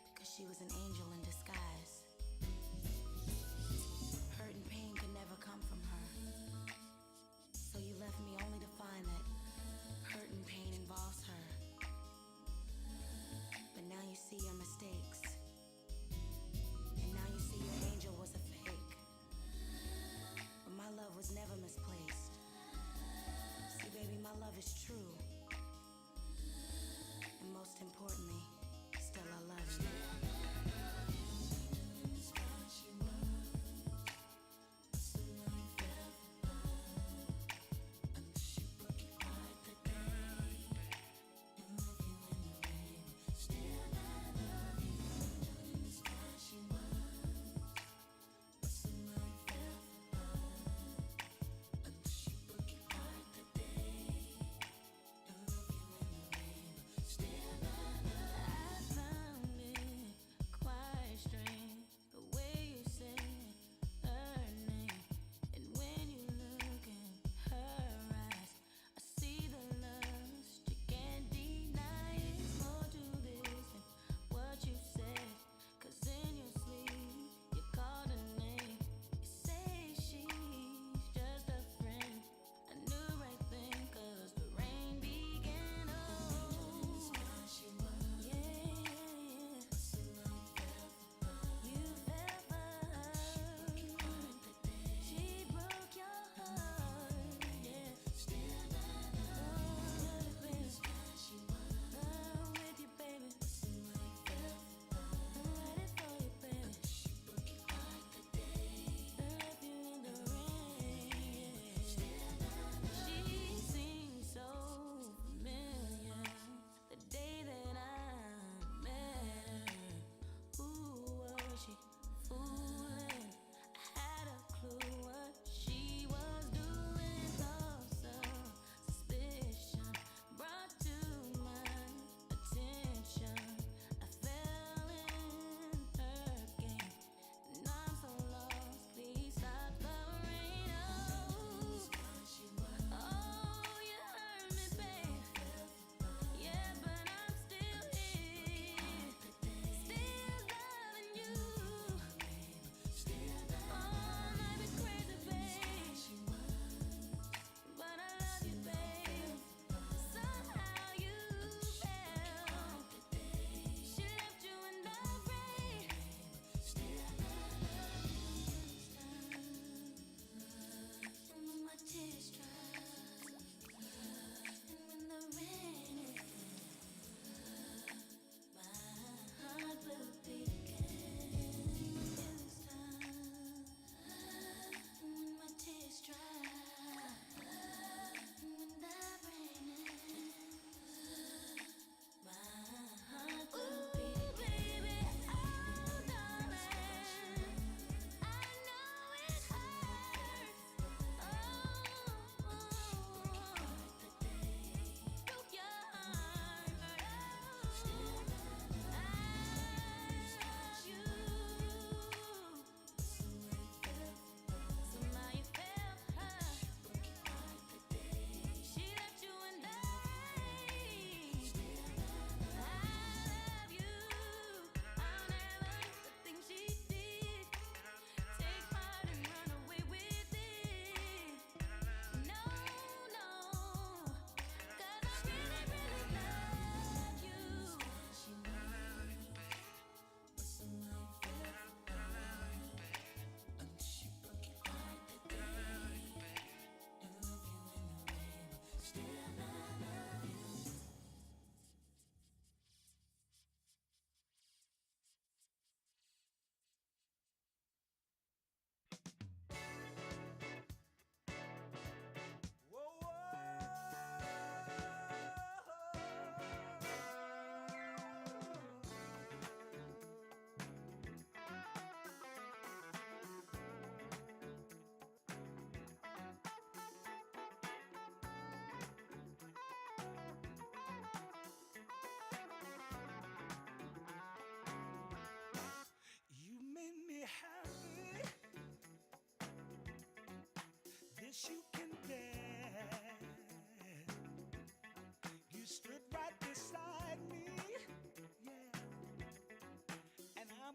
[SPEAKER 7] because she was an angel in disguise. Hurt and pain could never come from her, so you left me only to find that hurt and pain involves her. But now you see your mistakes, and now you see your angel was a fake. But my love was never misplaced. See, baby, my love is true. And most importantly, still I love you.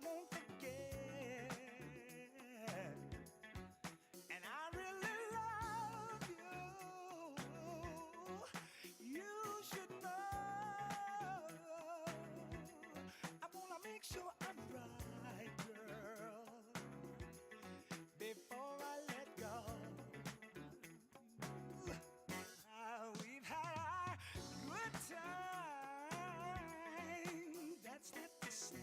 [SPEAKER 5] won't forget. And I really love you. You should know. I wanna make sure I'm right, girl, before I let go. We've had a good time. That's not to say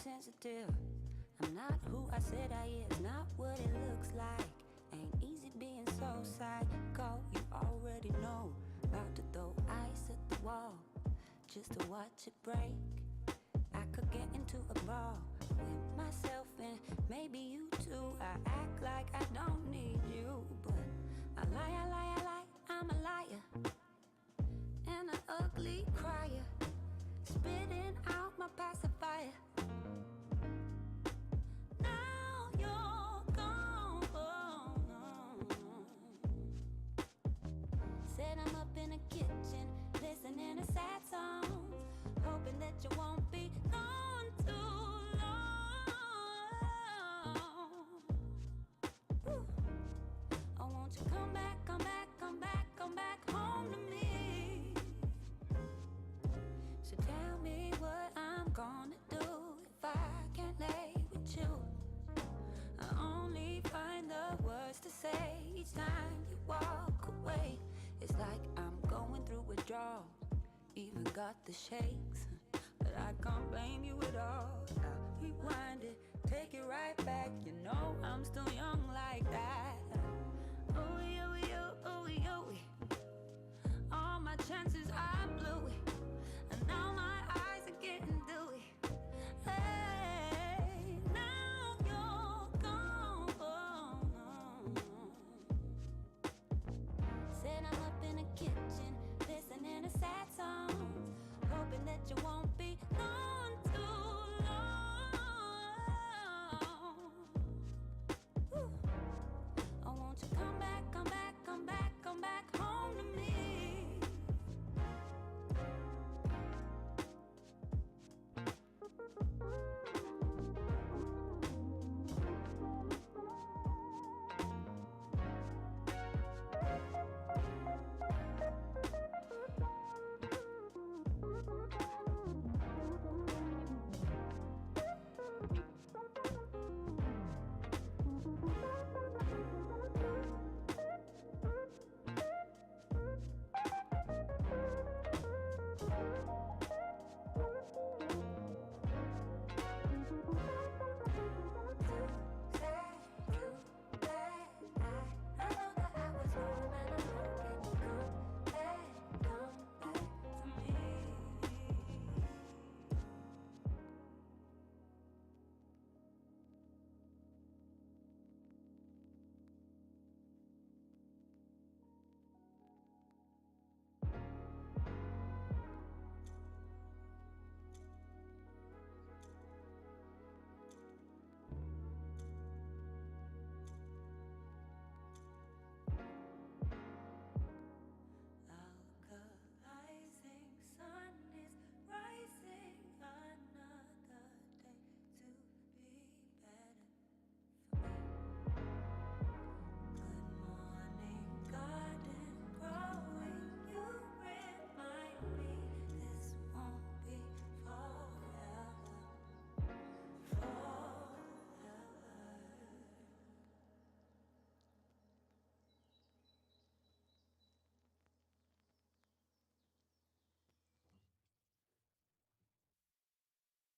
[SPEAKER 7] sensitive. I'm not who I said I is, not what it looks like. Ain't easy being so psycho, you already know. About to throw ice at the wall, just to watch it break. I could get into a brawl with myself and maybe you too. I act like I don't need you, but I lie, I'm a liar and an ugly crier, spitting out my pacifier. Now you're gone. Said I'm up in the kitchen, listening to sad songs, hoping that you won't be gone too long. Whew. Oh, won't you come back, come back, come back, come back home to me? So tell me what I'm gonna do if I can't lay with you. I only find the words to say each time you walk away. It's like I'm going through withdrawal, even got the shakes, but I can't blame you at all. I'll rewind it, take it right back. You know I'm still young like that. Oh, all my chances I blew it, and now my eyes are getting dewy. Hey, now you're gone. Said I'm up in the kitchen, listening to sad songs, hoping that you won't be gone too long. Whew. Oh, won't you come back, come back, come back, come back home to me? Alkalizing sun is rising, another day to be better for me. Good morning, garden growing. You remind me this won't be forever.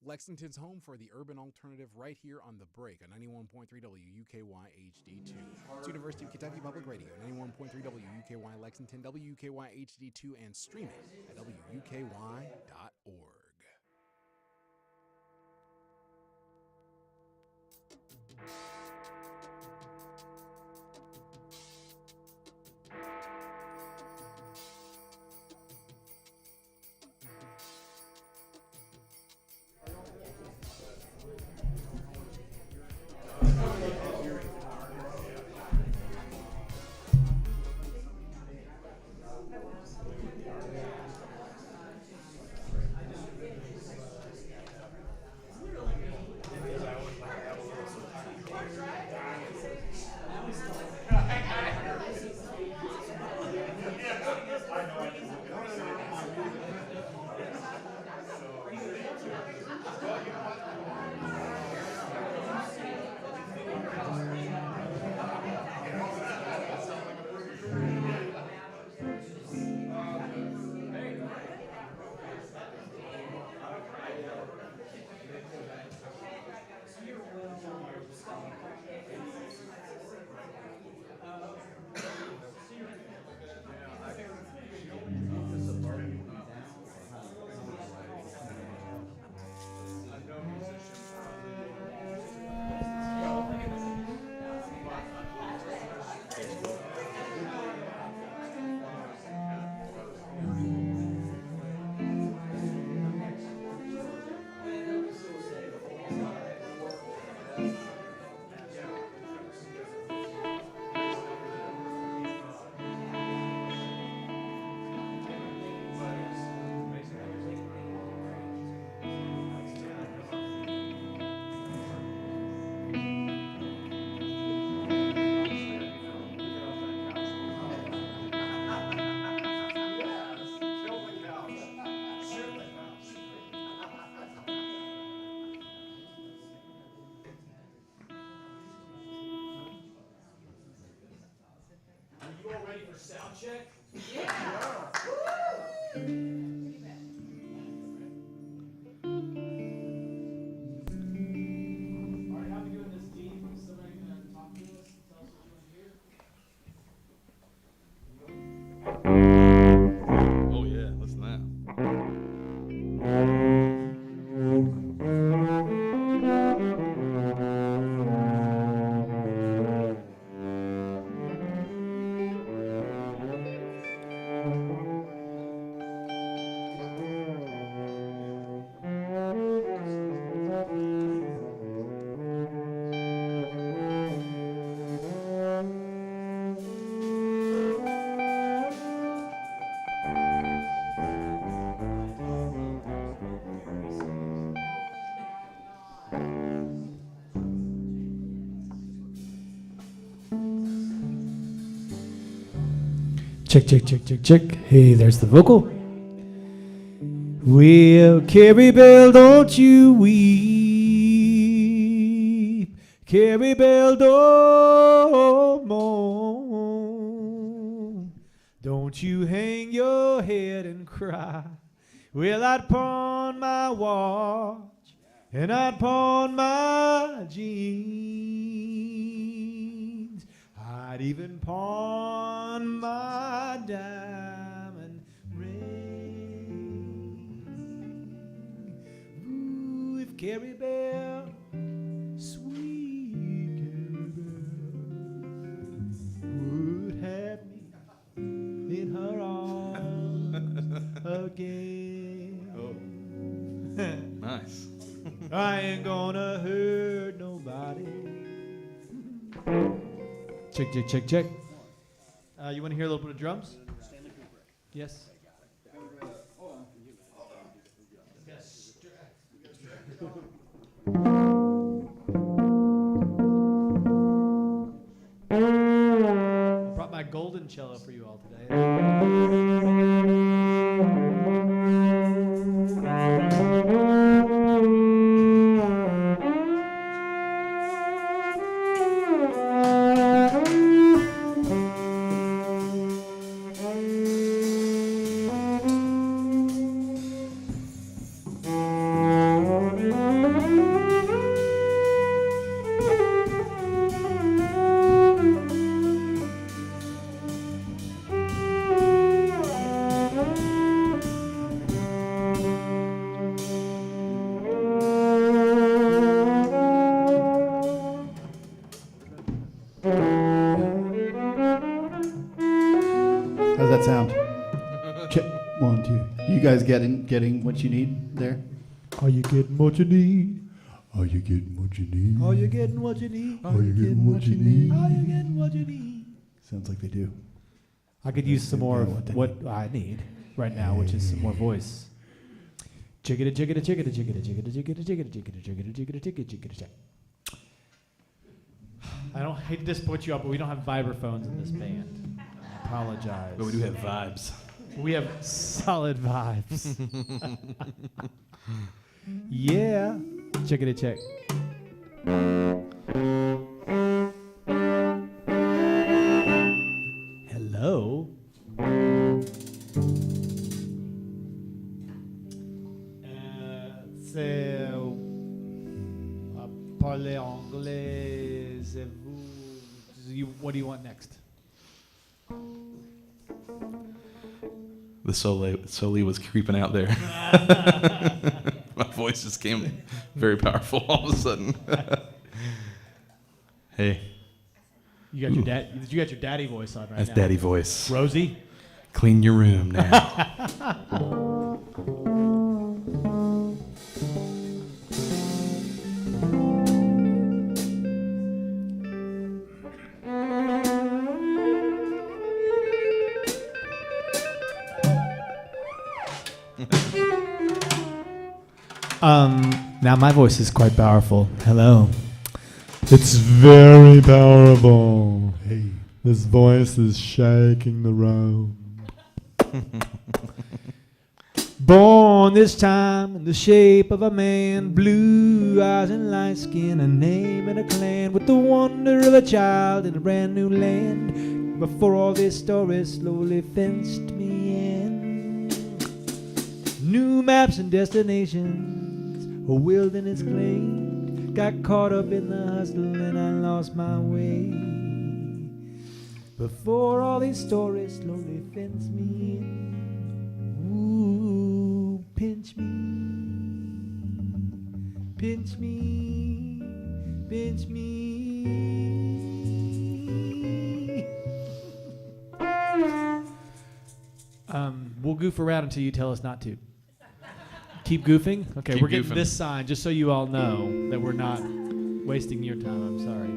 [SPEAKER 1] Lexington's home for the urban alternative right here on The Break on 91.3 WUKY HD2. It's University of Kentucky Public Radio, 91.3 WUKY Lexington, WUKY HD2, and streaming at WUKY.org.
[SPEAKER 8] Oh yeah, listen to that.
[SPEAKER 4] Check, check, check, check, check. Hey, there's the vocal. Well, Carrie Bell, don't you weep. Carrie Bell, don't mourn. Don't you hang your head and cry. Well, I'd pawn my watch and I'd pawn my jeans. I'd even pawn my diamond ring. Ooh, if Carrie Bell, sweet Carrie Bell, would have me in her arms again.
[SPEAKER 8] Nice.
[SPEAKER 4] I ain't gonna hurt nobody. Check, check, check, check. You want to hear a little bit of drums? Yes. I brought my golden cello for you all today.
[SPEAKER 9] How's that sound? Check. 1, 2. You guys getting what you need there?
[SPEAKER 4] Are you getting what you need?
[SPEAKER 9] Are you getting what you need?
[SPEAKER 4] Are you getting what you need?
[SPEAKER 9] Are you getting what you need?
[SPEAKER 4] Are you getting what you need?
[SPEAKER 9] Sounds like they do.
[SPEAKER 4] I could use some more
[SPEAKER 9] What
[SPEAKER 4] of
[SPEAKER 9] they
[SPEAKER 4] what I need right now, which is some more voice. Jiggity jiggity jiggity jiggity jiggity jiggity jiggity jiggity jiggity jiggity jiggity jiggity jiggity. I don't hate to disappoint you all, but we don't have vibraphones in this band. I apologize.
[SPEAKER 8] But we do have vibes.
[SPEAKER 4] We have solid vibes. Yeah. Chickity check. Hello. C'est parler anglais. C'est vous. What do you want next?
[SPEAKER 8] The Sollee was creeping out there. My voice just came very powerful all of a sudden. Hey,
[SPEAKER 4] You got your dad. You got your daddy voice on right
[SPEAKER 8] that's
[SPEAKER 4] now.
[SPEAKER 8] daddy voice.
[SPEAKER 4] Rosie.
[SPEAKER 8] Clean your room now.
[SPEAKER 4] Now my voice is quite powerful. Hello.
[SPEAKER 10] It's very powerful.
[SPEAKER 9] Hey.
[SPEAKER 10] This voice is shaking the room.
[SPEAKER 4] Born this time in the shape of a man, blue eyes and light skin, a name and a clan, with the wonder of a child in a brand new land.
[SPEAKER 11] before all these stories slowly fenced me in. New maps and destinations, a wilderness claimed. Got caught up in the hustle and I lost my way. Before all these stories slowly fence me in. Ooh, pinch me, pinch me, pinch me. We'll goof around until you tell us not to. Keep goofing? Okay,
[SPEAKER 8] Keep
[SPEAKER 11] we're getting
[SPEAKER 8] goofing.
[SPEAKER 11] this sign just so you all know that we're not wasting your time. I'm sorry.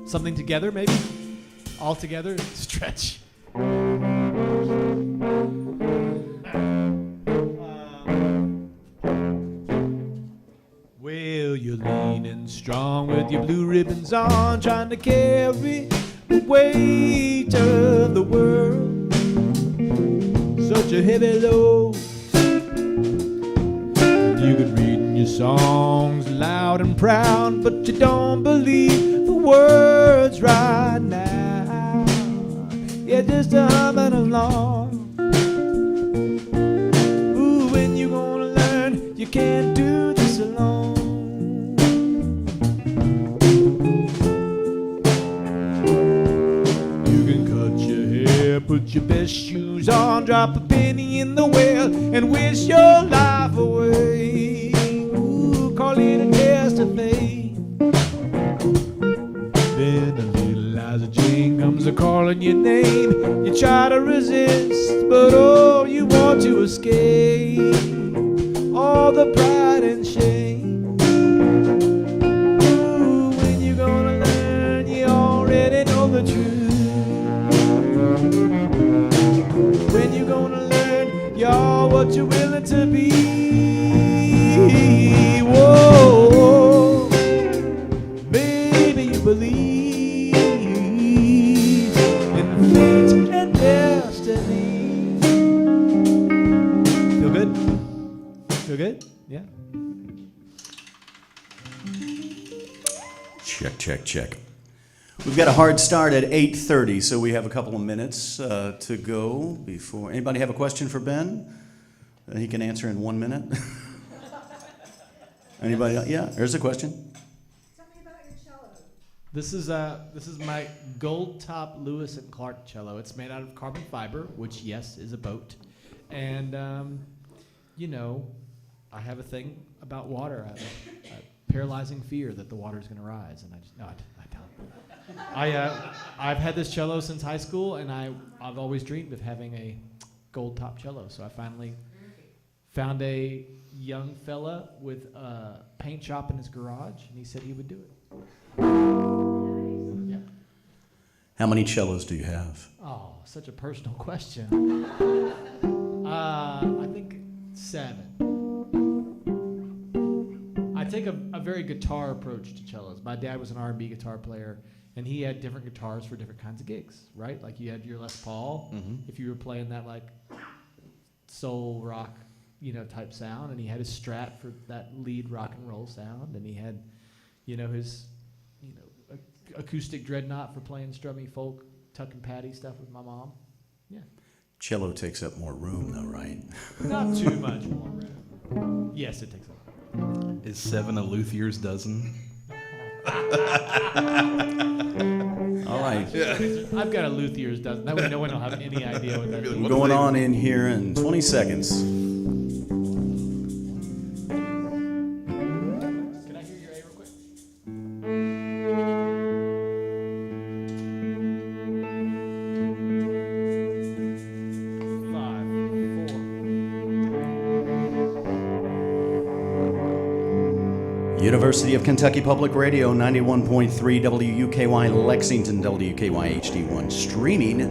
[SPEAKER 11] Something together, maybe? All together? Stretch. Well, you're leaning strong with your blue ribbons on, trying to carry the weight of the world. Such a heavy load. You could read in your songs loud and proud, but you don't believe the words right now. You're just a humming along. Ooh, when you gonna learn you can't do this alone? You can cut your hair, put your best shoes on, drop a penny in the well, and wish your life away. Ooh, call it a test of faith. Then a little Liza Jane comes a calling your name. You try to resist, but oh, you want to escape all the pride and shame. Ooh, when you gonna learn, you already know the truth. When you gonna learn, you're what you're willing to be. Whoa, baby, you believe in fate and destiny. Feel good? Feel good? Yeah.
[SPEAKER 12] Check, check, check. We've got a hard start at 8:30, so we have a couple of minutes to go before. Anybody have a question for Ben that he can answer in 1 minute? Anybody? Yeah, there's a question.
[SPEAKER 11] Tell me about your cello. This is my gold top Lewis and Clark cello. It's made out of carbon fiber, which yes is a boat, and you know, I have a thing about water. I have a paralyzing fear that the water's going to rise, and I don't. I've had this cello since high school, and I've always dreamed of having a gold top cello. So I finally found a young fella with a paint shop in his garage, and he said he would do it. Yeah.
[SPEAKER 12] How many cellos do you have?
[SPEAKER 11] Oh, such a personal question. I think 7. I take a very guitar approach to cellos. My dad was an R&B guitar player, and he had different guitars for different kinds of gigs, right? Like you had your Les Paul, if you were playing that like soul rock, type sound, and he had his Strat for that lead rock and roll sound, and he had, his, acoustic dreadnought for playing strummy folk, tuck and patty stuff with my mom. Yeah.
[SPEAKER 12] Cello takes up more room, though, right?
[SPEAKER 11] Not too much more room. Yes, it takes up.
[SPEAKER 8] Is 7 a luthier's dozen?
[SPEAKER 12] All right.
[SPEAKER 11] I've got a luthier's dozen. That way no one will have any idea what that means.
[SPEAKER 12] Going on in here in 20 seconds.
[SPEAKER 11] Can I hear your A real quick? 5, 4.
[SPEAKER 12] University of Kentucky Public Radio, 91.3 WUKY Lexington, WKY HD1, streaming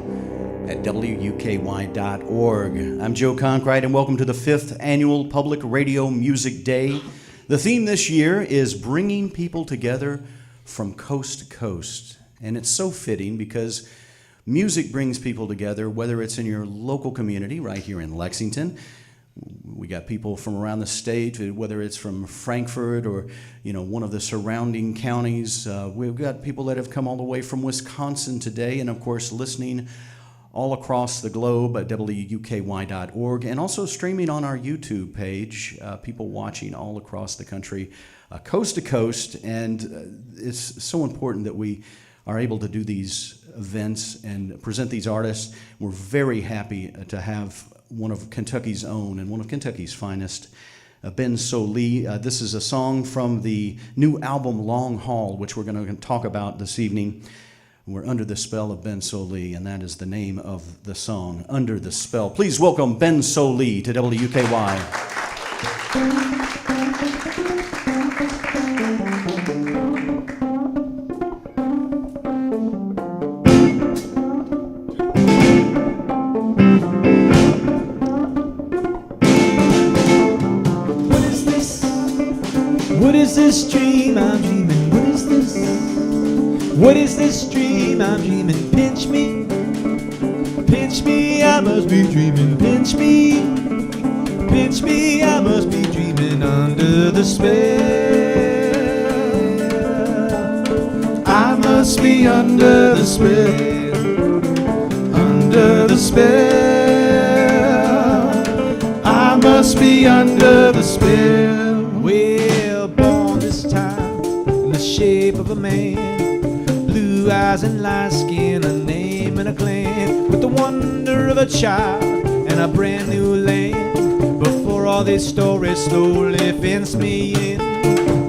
[SPEAKER 12] at WUKY.org. I'm Joe Conkright, and welcome to the 5th Annual Public Radio Music Day. The theme this year is bringing people together from coast to coast. And it's so fitting because music brings people together, whether it's in your local community right here in Lexington, We got people from around the state, whether it's from Frankfurt or, one of the surrounding counties. We've got people that have come all the way from Wisconsin today, and of course listening all across the globe at WUKY.org, and also streaming on our YouTube page, people watching all across the country, coast to coast. And it's so important that we are able to do these events and present these artists. We're very happy to have one of Kentucky's own and one of Kentucky's finest, Ben Sollee. This is a song from the new album Long Haul, which we're going to talk about this evening. We're under the spell of Ben Sollee, and that is the name of the song, Under the Spell. Please welcome Ben Sollee to WKY.
[SPEAKER 4] What is this dream I'm dreaming? What is this? What is this dream I'm dreaming? Pinch me, I must be dreaming. Pinch me, I must be dreaming under the spell. I must be under the spell, under the spell. I must be under the spell. Well, born this time in the shape of a man, blue eyes and light skin, a name and a clan, with the wonder of a child and a brand new land. Before all these stories slowly fence me in,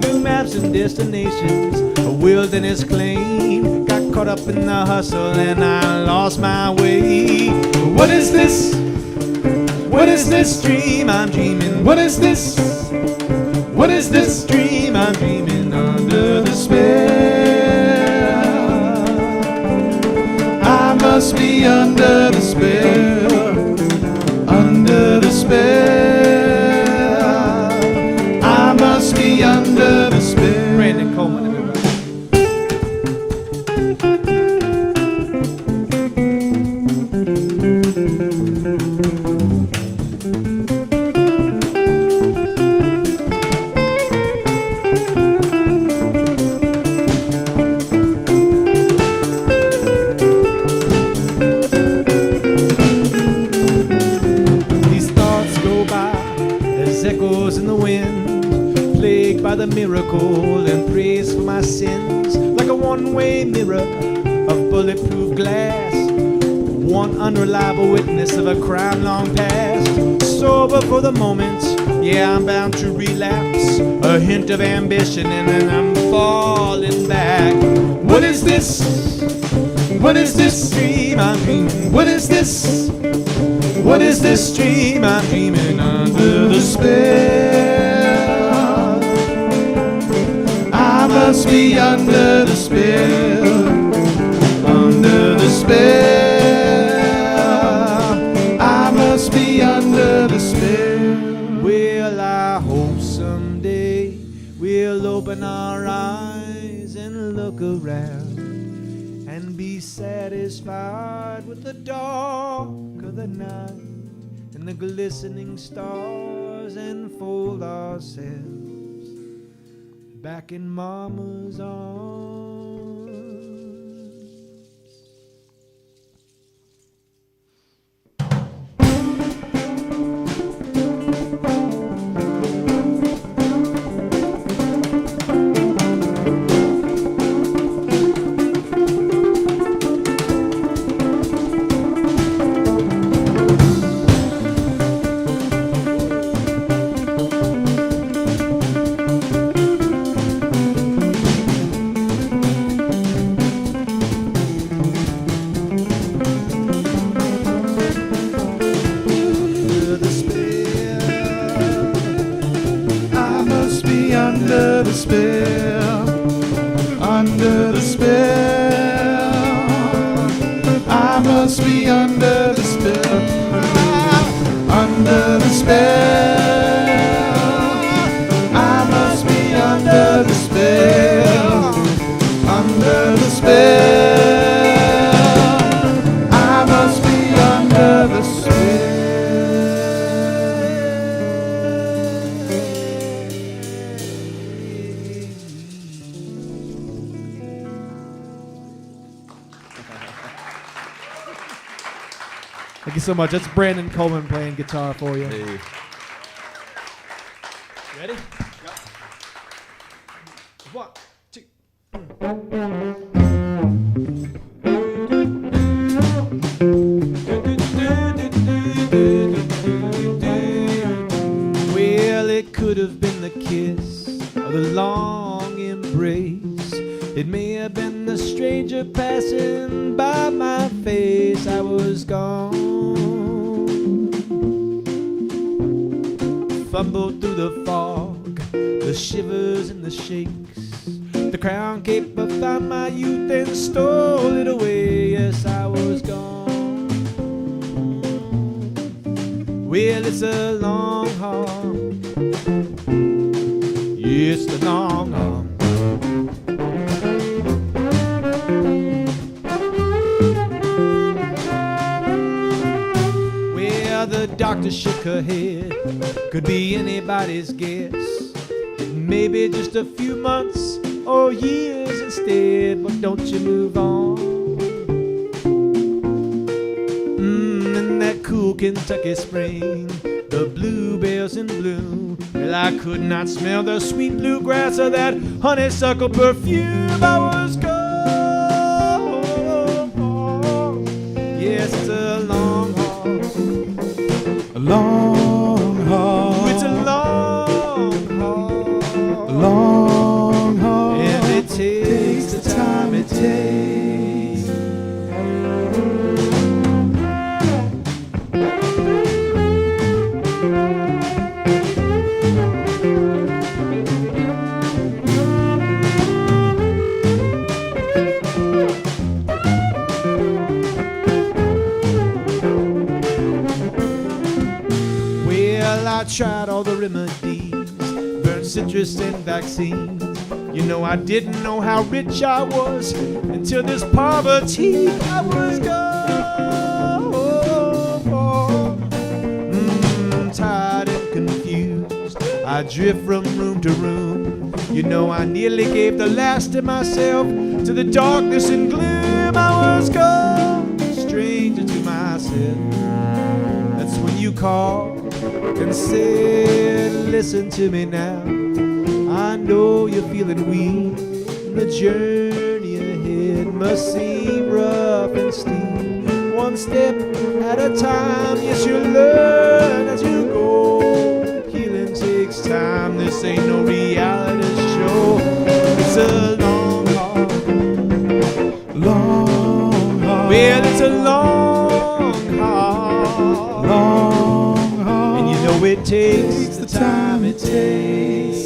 [SPEAKER 4] new maps and destinations, a wilderness claim. Got caught up in the hustle and I lost my way. What is this? What is this dream I'm dreaming? What is this? What is this dream I'm dreaming under the spell? I must be under the spell, under the spell. I must be under the spell. Brandon Coleman, everybody. Echoes in the wind, plagued by the miracle and praise for my sins, like a one-way mirror of bulletproof glass, one unreliable witness of a crime long past. Sober for the moment, yeah, I'm bound to relapse, a hint of ambition and then I'm falling back. What is this? What is this dream I'm dreaming? What is this? What is this dream I'm dreaming under the spell? I must be under the spell, under the spell. I must be under the spell. Well, I hope someday we'll open our eyes and look around and be satisfied with the dark of the night and the glistening stars, and fold ourselves back in Mama's arms. Under the spell, under the spell. I must be under the spell, under the spell. I must be under the spell, under the spell. I must be under the spell.
[SPEAKER 11] Thank you so much. That's Brandon Coleman playing guitar for you.
[SPEAKER 8] Hey.
[SPEAKER 11] Ready? One, two. Well, it could have been the kiss or the long embrace. It may have been the stranger passing by my face. I was gone. Fumbled through the fog, the shivers and the shakes. The crown cape found my youth and stole it away. Yes, I was gone. Well, it's a long haul. It's the long haul. Well, the doctor shook her head. Could be anybody's guess. Maybe just a few months or years instead. But don't you move on. In that cool Kentucky spring, the bluebells in bloom. Well, I could not smell the sweet bluegrass or that honeysuckle perfume. I was gone. Yes, it's a long haul.
[SPEAKER 4] A long haul.
[SPEAKER 11] It's a long haul.
[SPEAKER 4] A long haul.
[SPEAKER 11] And it takes the time it takes. Well, I tried all the remedies, burned citrus and vaccines. You know, I didn't know how rich I was until this poverty. I was gone. Tired and confused, I drift from room to room. You know, I nearly gave the last of myself to the darkness and gloom. I was gone, stranger to myself. That's when you called and said, listen to me now. I know you're feeling weak. The journey ahead must seem rough and steep. One step at a time, yes, you learn as you go. Healing takes time, this ain't no reality show. It's a long haul.
[SPEAKER 4] Long haul.
[SPEAKER 11] Well, it's a long haul.
[SPEAKER 4] Long haul.
[SPEAKER 11] And you know it takes the time it takes.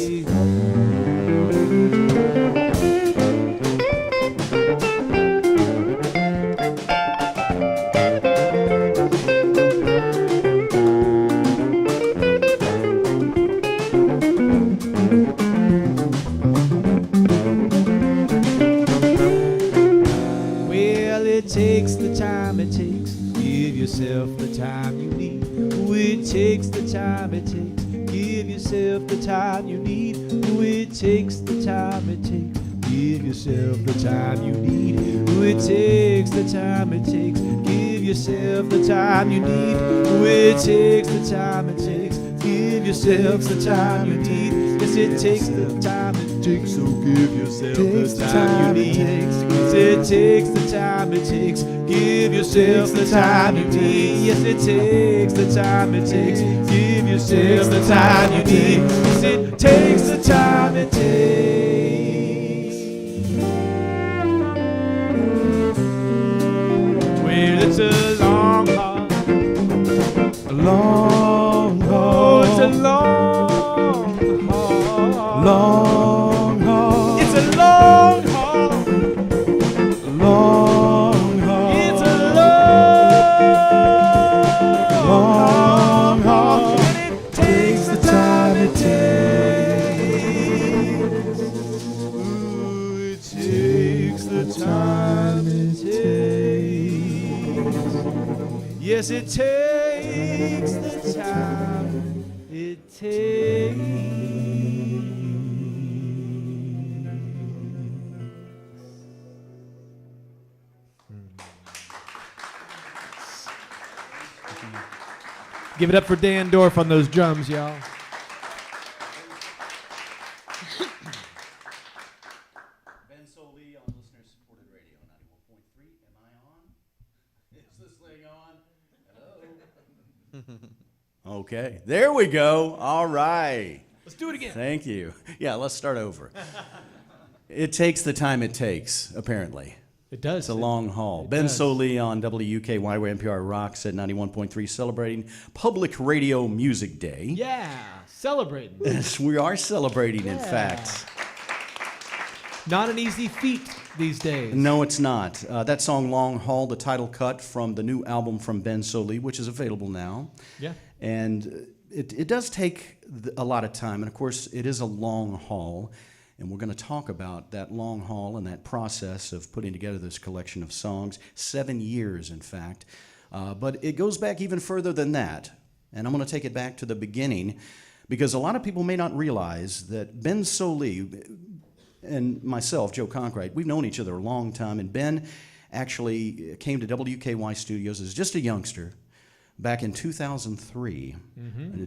[SPEAKER 11] Well, it takes the time it takes. Give yourself the time you need. Ooh, it takes the time it takes. Give yourself the time you need. Ooh, it takes the time it takes. Give yourself the time you need. Ooh, it takes the time it takes. Give yourself the time you need. Ooh, it takes the time it takes. Give yourself the time you need. Yes, it takes the time it takes. So give yourself the time you need. Yes, it takes the time it takes. Give yourself the time you need. Yes, it takes the time it takes. Give yourself the time you need. Yes, it takes the time it takes. Well, it's a long haul.
[SPEAKER 4] A long haul.
[SPEAKER 11] Oh, it's a long haul.
[SPEAKER 4] Long haul.
[SPEAKER 11] It's a long haul.
[SPEAKER 4] Long haul.
[SPEAKER 11] It's a
[SPEAKER 4] long haul.
[SPEAKER 11] And it takes the time it takes. Ooh, it takes the time it takes. Yes, it takes the time it takes. Give it up for Dan Dorff on those drums, y'all.
[SPEAKER 12] Ben Sollee on listener-supported radio, 91.3. Am I on? Is this thing on? Hello? Okay, there we go. All right.
[SPEAKER 11] Let's do it again.
[SPEAKER 12] Thank you. Yeah, let's start over. It takes the time it takes, apparently.
[SPEAKER 11] It does.
[SPEAKER 12] It's a long haul. Ben Sollee on WKY, where NPR rocks at 91.3, celebrating Public Radio Music Day.
[SPEAKER 11] Yeah, celebrating.
[SPEAKER 12] Yes, we are celebrating, in fact.
[SPEAKER 11] Not an easy feat these days.
[SPEAKER 12] No, it's not. That song, Long Haul, the title cut from the new album from Ben Sollee, which is available now.
[SPEAKER 11] Yeah.
[SPEAKER 12] And it does take a lot of time. And, of course, it is a long haul. And we're going to talk about that long haul and that process of putting together this collection of songs. 7 years, in fact. But it goes back even further than that. And I'm going to take it back to the beginning because a lot of people may not realize that Ben Sollee and myself, Joe Conkright, we've known each other a long time. And Ben actually came to WKY Studios as just a youngster back in 2003.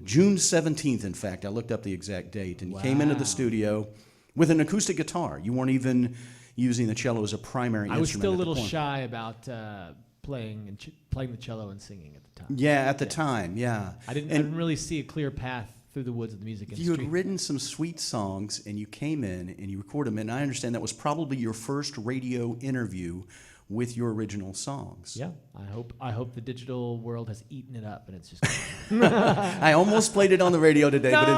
[SPEAKER 12] June 17th, in fact. I looked up the exact date. And he came into the studio with an acoustic guitar. You weren't even using the cello as a primary instrument.
[SPEAKER 11] I was still a
[SPEAKER 12] at the
[SPEAKER 11] little
[SPEAKER 12] point.
[SPEAKER 11] shy about playing the cello and singing at the time.
[SPEAKER 12] Yeah, at the time, yeah.
[SPEAKER 11] I didn't really see a clear path through the woods of the music industry.
[SPEAKER 12] You had written some sweet songs, and you came in and you recorded them. And I understand that was probably your first radio interview with your original songs.
[SPEAKER 11] Yeah, I hope the digital world has eaten it up, and it's just.
[SPEAKER 12] I almost played it on the radio today, but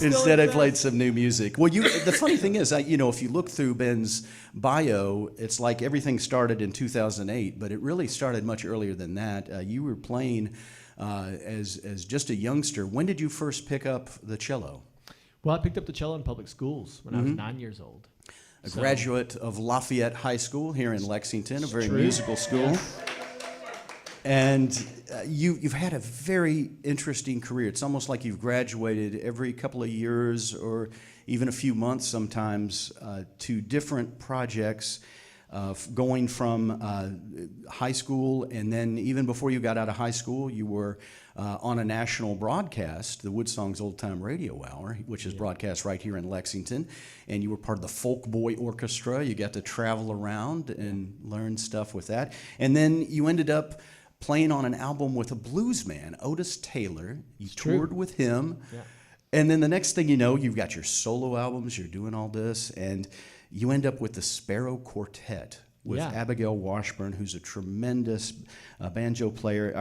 [SPEAKER 12] instead I played some new music. Well, the funny thing is, if you look through Ben's bio, it's like everything started in 2008, but it really started much earlier than that. You were playing as just a youngster. When did you first pick up the cello?
[SPEAKER 11] Well, I picked up the cello in public schools when I was 9 years old.
[SPEAKER 12] A graduate of Lafayette High School here in Lexington, a very musical school. And you've had a very interesting career. It's almost like you've graduated every couple of years or even a few months sometimes to different projects, going from high school, and then even before you got out of high school, you were on a national broadcast, the Woodsong's Old Time Radio Hour, which is broadcast right here in Lexington, and you were part of the Folk Boy Orchestra. You got to travel around and learn stuff with that. And then you ended up playing on an album with a blues man, Otis Taylor. You toured with him. Yeah. And then the next thing you know, you've got your solo albums, you're doing all this, and you end up with the Sparrow Quartet with Abigail Washburn, who's a tremendous banjo player.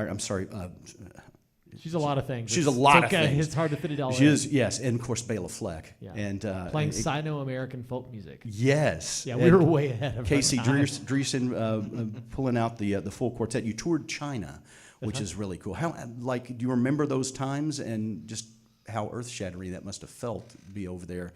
[SPEAKER 11] She's a lot of things.
[SPEAKER 12] She's a lot of things.
[SPEAKER 11] It's hard to fit it all in.
[SPEAKER 12] She is, yes, and of course Bela Fleck.
[SPEAKER 11] Yeah.
[SPEAKER 12] And
[SPEAKER 11] playing Sino-American folk music.
[SPEAKER 12] Yes.
[SPEAKER 11] Yeah, we were way ahead of
[SPEAKER 12] Casey
[SPEAKER 11] our time.
[SPEAKER 12] Dreesen pulling out the full quartet. You toured China, which is really cool. How do you remember those times and just how earth-shattering that must have felt to be over there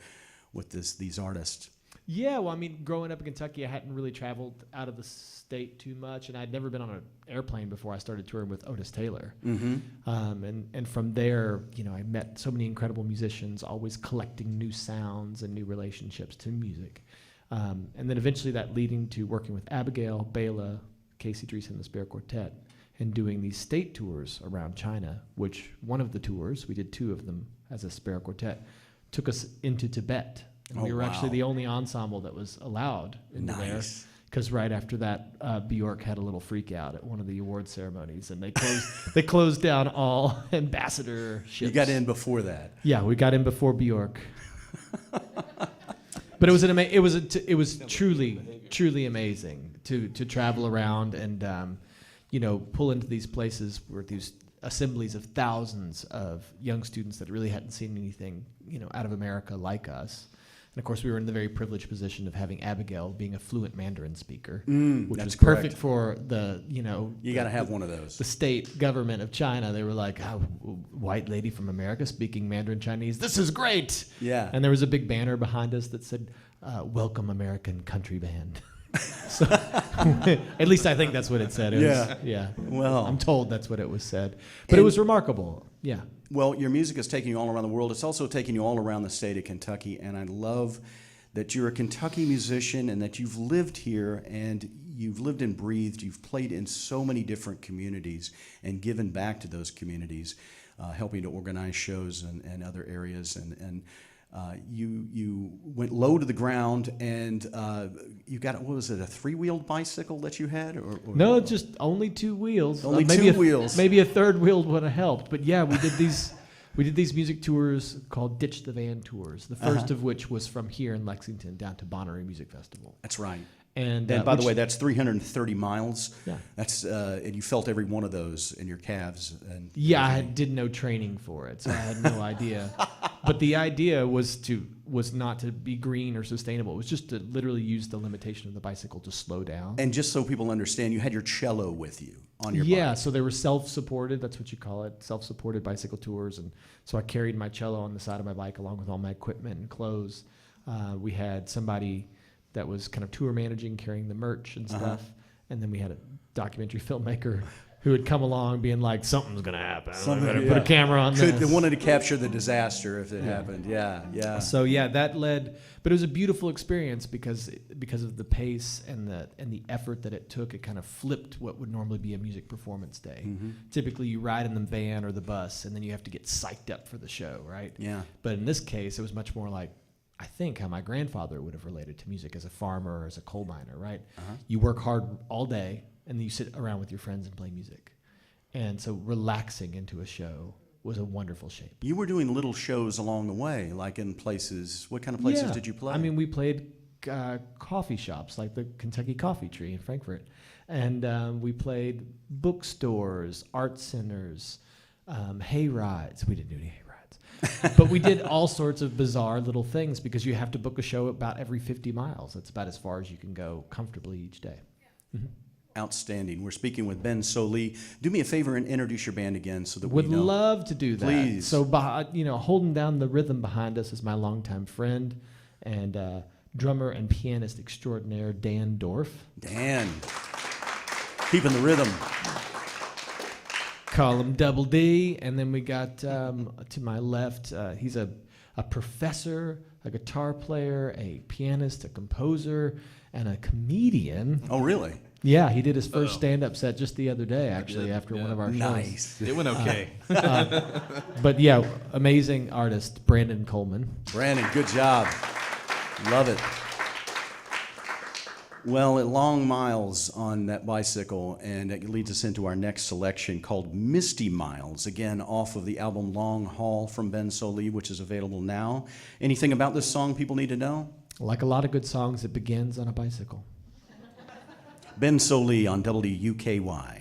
[SPEAKER 12] with these artists?
[SPEAKER 11] Yeah, well, I mean, growing up in Kentucky, I hadn't really traveled out of the state too much, and I'd never been on an airplane before I started touring with Otis Taylor. And from there, I met so many incredible musicians, always collecting new sounds and new relationships to music. And then eventually that leading to working with Abigail, Bela, Casey Dreesen, the Sparrow Quartet, and doing these state tours around China, which one of the tours, we did 2 of them as a Sparrow Quartet, took us into Tibet. And we were actually the only ensemble that was allowed into there. Because right after that, Bjork had a little freak out at one of the award ceremonies, and they closed down all ambassadorships.
[SPEAKER 12] You got in before that.
[SPEAKER 11] Yeah, we got in before Bjork. But it was truly amazing to travel around and pull into these places where these assemblies of thousands of young students that really hadn't seen anything out of America like us. And of course, we were in the very privileged position of having Abigail being a fluent Mandarin speaker, which was perfect for the,
[SPEAKER 12] You got to have one of those.
[SPEAKER 11] The state government of China. They were like, white lady from America speaking Mandarin Chinese. This is great.
[SPEAKER 12] Yeah.
[SPEAKER 11] And there was a big banner behind us that said, welcome American country band. So, at least I think that's what it said. Yeah.
[SPEAKER 12] Well,
[SPEAKER 11] I'm told that's what it was said. But it was remarkable. Yeah.
[SPEAKER 12] Well, your music is taking you all around the world. It's also taking you all around the state of Kentucky, and I love that you're a Kentucky musician and that you've lived here and you've lived and breathed. You've played in so many different communities and given back to those communities, helping to organize shows and other areas. And you went low to the ground, and you got, what was it, a 3-wheeled bicycle that you had? Or
[SPEAKER 11] No, just only 2 wheels.
[SPEAKER 12] Only
[SPEAKER 11] maybe
[SPEAKER 12] 2 wheels.
[SPEAKER 11] Maybe a third wheel would have helped. But yeah, we did these. We did these music tours called Ditch the Van tours. The first of which was from here in Lexington down to Bonnaroo Music Festival.
[SPEAKER 12] That's right.
[SPEAKER 11] And
[SPEAKER 12] by the way, that's 330 miles.
[SPEAKER 11] Yeah.
[SPEAKER 12] That's and you felt every one of those in your calves. And
[SPEAKER 11] yeah, I did no training for it, so I had no idea. But the idea was not to be green or sustainable. It was just to literally use the limitation of the bicycle to slow down.
[SPEAKER 12] And just so people understand, you had your cello with you on your
[SPEAKER 11] Yeah,
[SPEAKER 12] bike.
[SPEAKER 11] so they were self-supported. That's what you call it, self-supported bicycle tours. And so I carried my cello on the side of my bike along with all my equipment and clothes. We had somebody that was kind of tour managing, carrying the merch and stuff. And then we had a documentary filmmaker who would come along being like, something's going to happen. I better put a camera on this.
[SPEAKER 12] They wanted to capture the disaster if it happened. Yeah.
[SPEAKER 11] So yeah, that led, but it was a beautiful experience because of the pace and the effort that it took. It kind of flipped what would normally be a music performance day. Typically, you ride in the van or the bus, and then you have to get psyched up for the show, right?
[SPEAKER 12] Yeah.
[SPEAKER 11] But in this case, it was much more like, I think, how my grandfather would have related to music as a farmer or as a coal miner, right? You work hard all day, and then you sit around with your friends and play music. And so relaxing into a show was a wonderful shape.
[SPEAKER 12] You were doing little shows along the way, like in places. What kind of places did you play?
[SPEAKER 11] I mean, we played coffee shops like the Kentucky Coffee Tree in Frankfurt. And we played bookstores, art centers, hay rides. We didn't do any hay rides. But we did all sorts of bizarre little things because you have to book a show about every 50 miles. That's about as far as you can go comfortably each day.
[SPEAKER 12] Outstanding. We're speaking with Ben Sollee. Do me a favor and introduce your band again so that
[SPEAKER 11] Would
[SPEAKER 12] we know.
[SPEAKER 11] love to do that.
[SPEAKER 12] Please.
[SPEAKER 11] So, holding down the rhythm behind us is my longtime friend and drummer and pianist extraordinaire, Dan Dorff.
[SPEAKER 12] Dan. Keeping the rhythm.
[SPEAKER 11] Call him Double D. And then we got to my left, he's a professor, a guitar player, a pianist, a composer, and a comedian.
[SPEAKER 12] Oh, really?
[SPEAKER 11] Yeah, he did his first stand-up set just the other day, actually, after one of our shows.
[SPEAKER 12] Nice.
[SPEAKER 2] It went okay.
[SPEAKER 11] But yeah, amazing artist, Brandon Coleman.
[SPEAKER 12] Brandon, good job. Love it. Well, at long miles on that bicycle, and it leads us into our next selection called Misty Miles, again off of the album Long Haul from Ben Sollee, which is available now. Anything about this song people need to know?
[SPEAKER 11] Like a lot of good songs, it begins on a bicycle.
[SPEAKER 12] Ben Sollee on WUKY.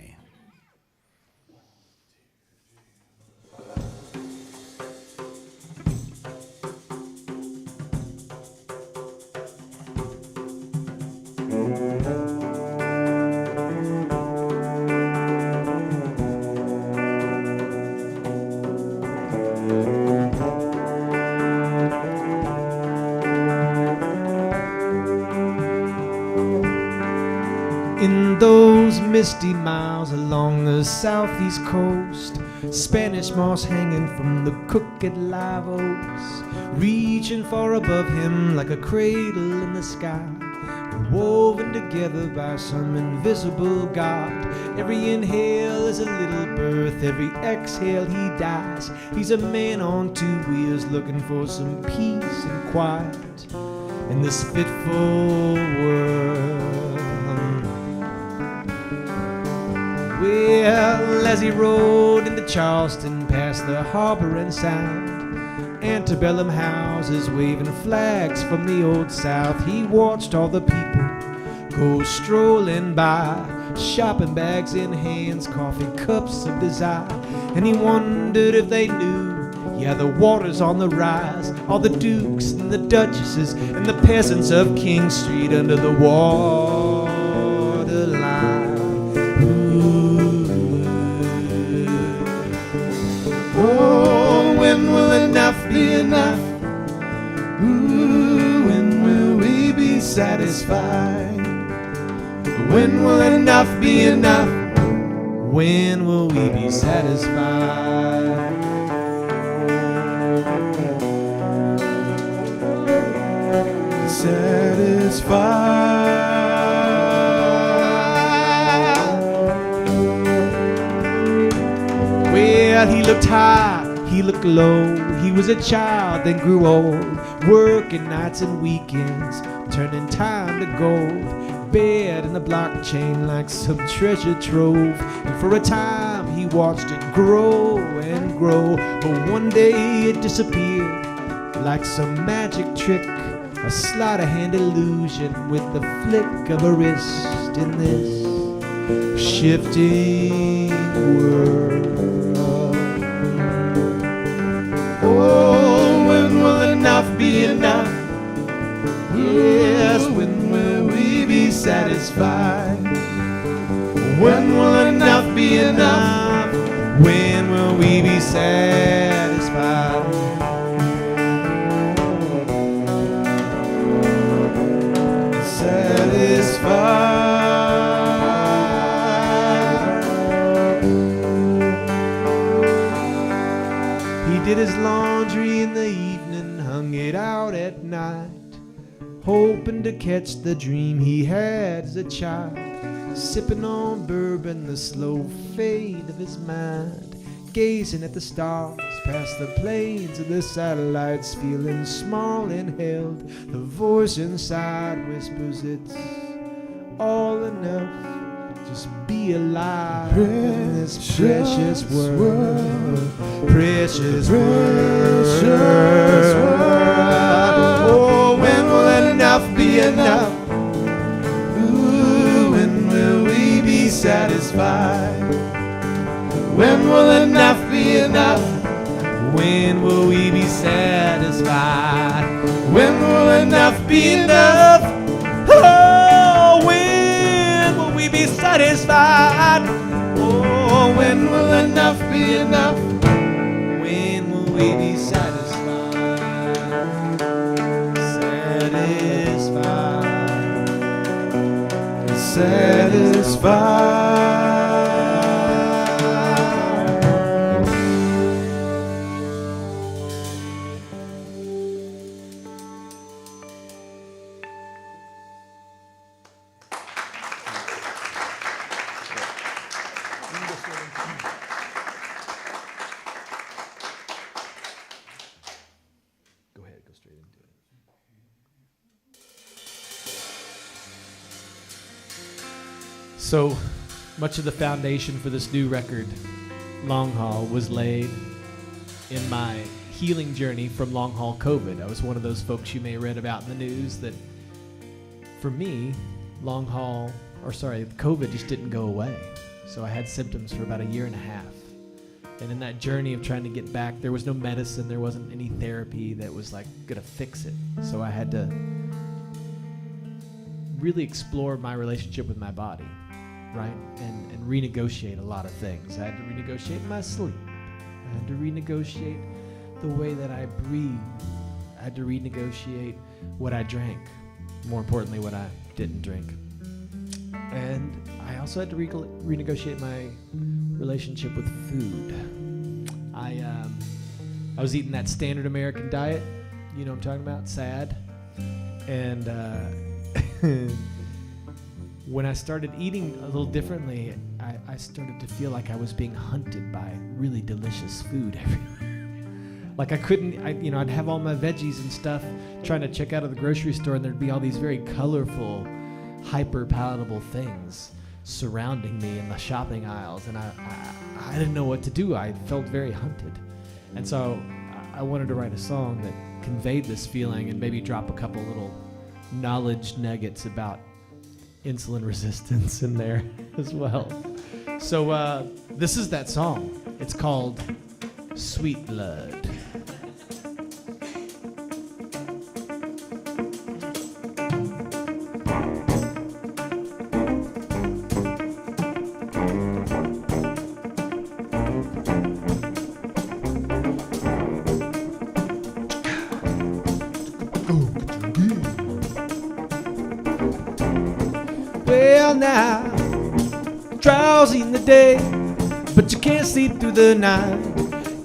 [SPEAKER 4] In those misty miles along the southeast coast, Spanish moss hanging from the crooked live oaks, reaching far above him like a cradle in the sky, woven together by some invisible God. Every inhale is a little birth, every exhale he dies. He's a man on 2 wheels looking for some peace and quiet in this fitful world. Well, as he rode into Charleston past the harbor and sound, antebellum houses waving flags from the old South, he watched all the people go strolling by, shopping bags in hands, coffee cups of desire. And he wondered if they knew, yeah, the water's on the rise, all the dukes and the duchesses and the peasants of King Street under the waterline. Oh, when will enough be enough? Ooh, when will we be satisfied? When will enough be enough? When will we be satisfied? He
[SPEAKER 11] Well, he looked high, he looked low. He was a child, then grew old, working nights and weekends, turning time to gold. Bed in the blockchain like some treasure trove. And for a time he watched it grow and grow. But one day it disappeared like some magic trick, a sleight of hand illusion with the flick of a wrist in this shifting world. Oh, when will enough be enough? Yes, when will we be satisfied? When will enough be enough? When will we be satisfied? He did his laundry in the evening, hung it out at night, hoping to catch the dream he had as a child, sipping on bourbon, the slow fade of his mind, gazing at the stars past the planes of the satellites, feeling small and held. The voice inside whispers it's all enough. Just be alive in this precious world. Precious world. Oh, when will enough be enough? Ooh, when will we be satisfied? When will enough be enough? When will we be satisfied? When will enough be enough? Oh, when will we be satisfied? Oh, when will enough be enough? When will we be satisfied? Satisfied. Satisfied. Go ahead, go straight into it. So much of the foundation for this new record, Long Haul, was laid in my healing journey from long haul COVID. I was one of those folks you may have read about in the news that, for me, COVID just didn't go away. So I had symptoms for about a year and a half. And in that journey of trying to get back, there was no medicine, there wasn't any therapy that was like gonna fix it. So I had to really explore my relationship with my body, right? And renegotiate a lot of things. I had to renegotiate my sleep. I had to renegotiate the way that I breathe. I had to renegotiate what I drank. More importantly, what I didn't drink. And I also had to renegotiate my relationship with food. I was eating that standard American diet, you know what I'm talking about, SAD. And when I started eating a little differently, I started to feel like I was being hunted by really delicious food everywhere. Like I couldn't, I'd have all my veggies and stuff trying to check out of the grocery store, and there'd be all these very colorful, hyper palatable things surrounding me in the shopping aisles, and I didn't know what to do. I felt very hunted. And so I wanted to write a song that conveyed this feeling and maybe drop a couple little knowledge nuggets about insulin resistance in there as well. So this is that song. It's called Sweet Blood. Well now, drowsy in the day, but you can't sleep through the night.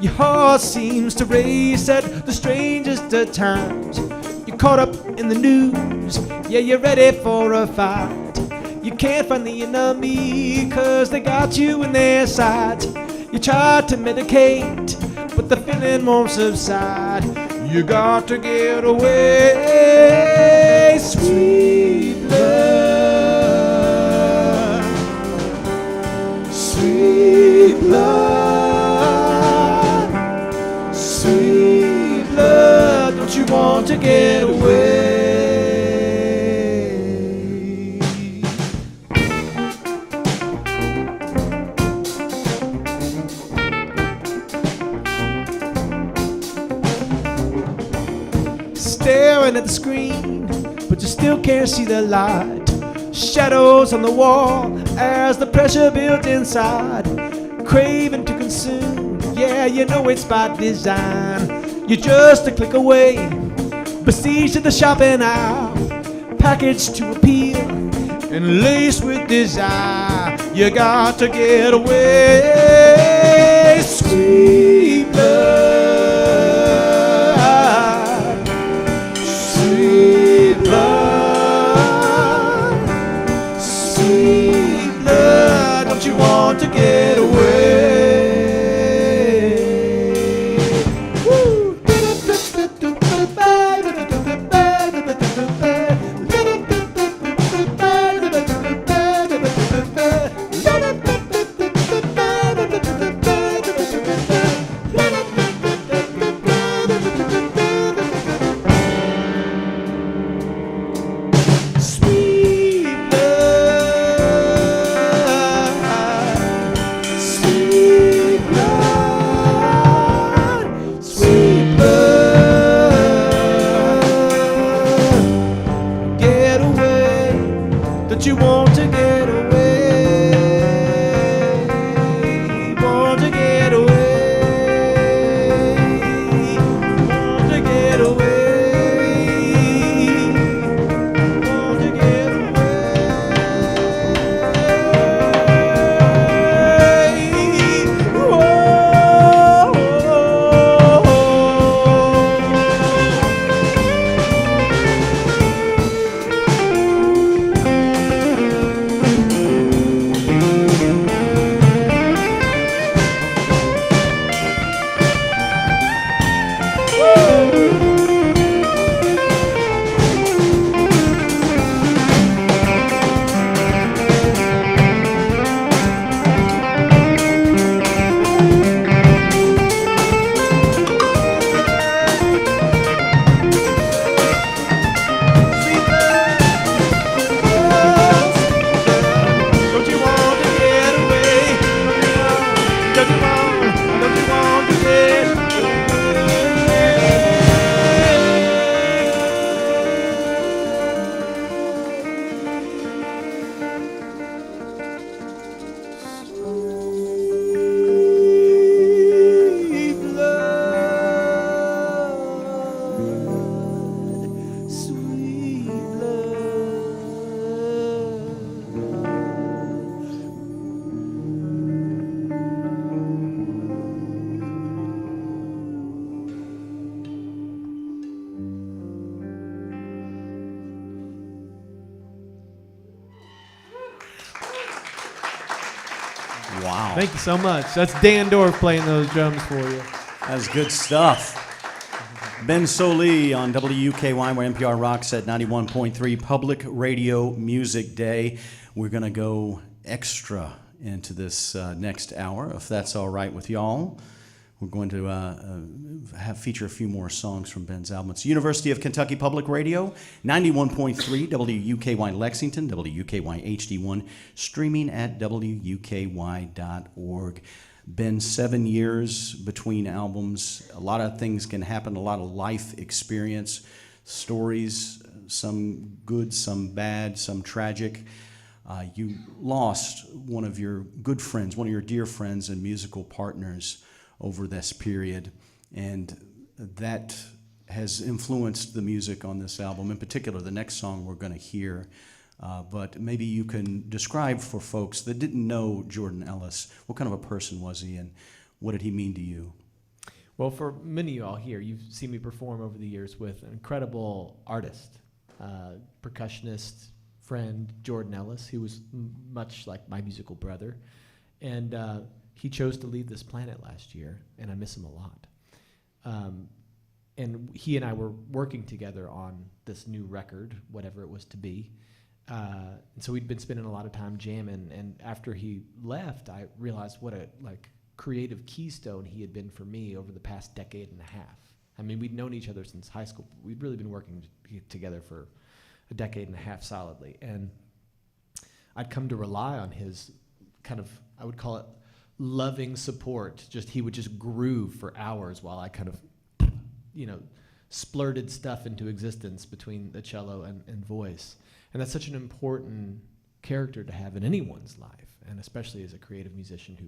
[SPEAKER 11] Your heart seems to race at the strangest of times. You're caught up in the news. Yeah, you're ready for a fight. You can't find the enemy, cause they got you in their sights. You try to medicate, but the feeling won't subside. You got to get away, sweet blood, sweet blood, sweet blood. Don't you want to get away? Staring at the screen, but you still can't see the light. Shadows on the wall as the pressure builds inside. Craving to consume, yeah, you know it's by design. You're just a click away, besieged in the shopping aisle. Packaged to appeal and laced with desire. You got to get away, sweet blood, sweet blood, sweet blood. Don't you want to get away? Woo. You want to get away, want to get away, want to get away, want to get
[SPEAKER 12] Wow.
[SPEAKER 11] Thank you so much. That's Dan Dorff playing those drums for you.
[SPEAKER 12] That's good stuff. Ben Sollee on WUKY, where NPR rocks at 91.3 Public Radio Music Day. We're going to go extra into this next hour, if that's all right with y'all. We're going to feature a few more songs from Ben's album. It's University of Kentucky Public Radio, 91.3 WUKY Lexington, WUKY HD1, streaming at WUKY.org. Been 7 years between albums. A lot of things can happen, a lot of life experience, stories, some good, some bad, some tragic. You lost one of your good friends, one of your dear friends and musical partners over this period, and that has influenced the music on this album, in particular the next song we're going to hear. But maybe you can describe for folks that didn't know Jordan Ellis, what kind of a person was he and what did he mean to you?
[SPEAKER 11] Well, for many of you all here, you've seen me perform over the years with an incredible artist, percussionist, friend, Jordan Ellis, who was much like my musical brother. And he chose to leave this planet last year, and I miss him a lot. And he and I were working together on this new record, whatever it was to be. And so we'd been spending a lot of time jamming, and after he left, I realized what a creative keystone he had been for me over the past decade and a half. I mean, we'd known each other since high school. We'd really been working together for a decade and a half solidly, and I'd come to rely on his kind of, I would call it loving support. He would just groove for hours while I kind of, splurted stuff into existence between the cello and voice. And that's such an important character to have in anyone's life, and especially as a creative musician who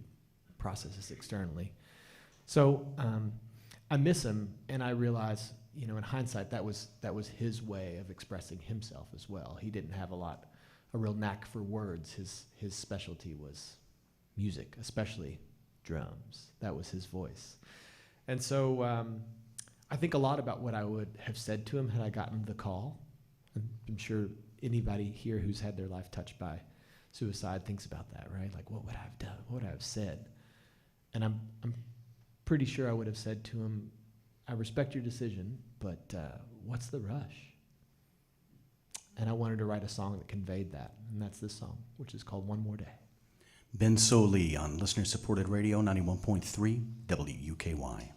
[SPEAKER 11] processes externally. So I miss him, and I realize, in hindsight, that was his way of expressing himself as well. He didn't have a real knack for words. His specialty was music, especially drums. That was his voice. And so I think a lot about what I would have said to him had I gotten the call. I'm sure anybody here who's had their life touched by suicide thinks about that, right? Like, what would I have done? What would I have said? And I'm pretty sure I would have said to him, I respect your decision, but what's the rush? And I wanted to write a song that conveyed that, and that's this song, which is called One More Day.
[SPEAKER 12] Ben Sollee on listener-supported radio, 91.3 WUKY.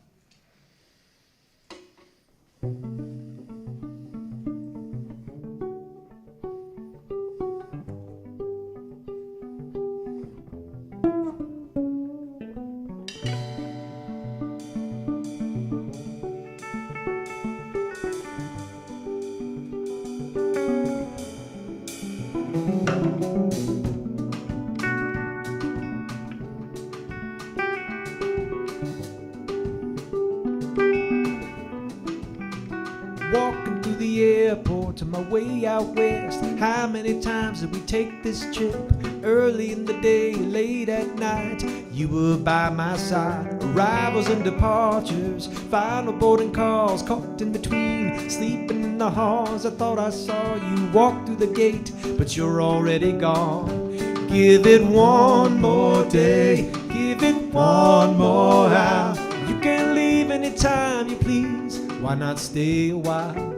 [SPEAKER 4] Walking through the airport on my way out west. How many times did we take this trip? Early in the day, late at night, you were by my side. Arrivals and departures, final boarding calls, caught in between, sleeping in the halls. I thought I saw you walk through the gate, but you're already gone. Give it one more day, give it one more hour. You can leave anytime you please, why not stay a while?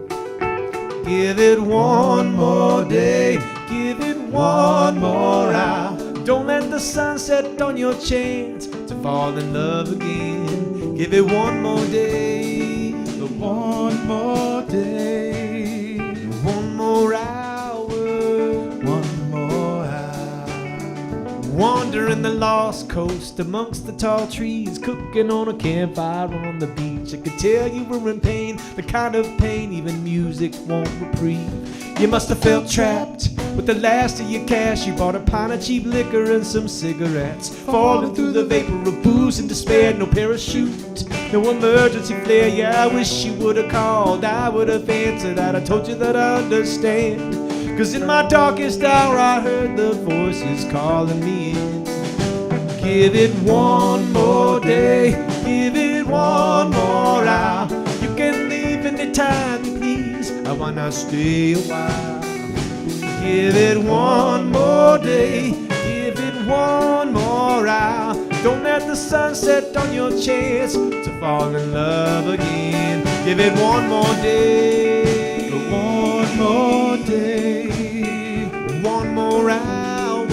[SPEAKER 4] Give it one more day, give it one more hour. Don't let the sun set on your chance to fall in love again. Give it one more day, one more day, one more hour, one more hour. Wandering the lost coast amongst the tall trees, cooking on a campfire on the beach. I could tell you were in pain, the kind of pain even music won't reprieve. You must have felt trapped with the last of your cash. You bought a pint of cheap liquor and some cigarettes, falling through the vapor of booze and despair. No parachute, no emergency flare. Yeah, I wish you would have called, I would have answered. I'd have told you that I understand. 'Cause in my darkest hour I heard the voices calling me in. Give it one more day, give it one more hour. You can leave anytime you please, why not stay a while? Give it one more day, give it one more hour. Don't let the sun set on your chance to fall in love again. Give it one more day, one more day, one more hour,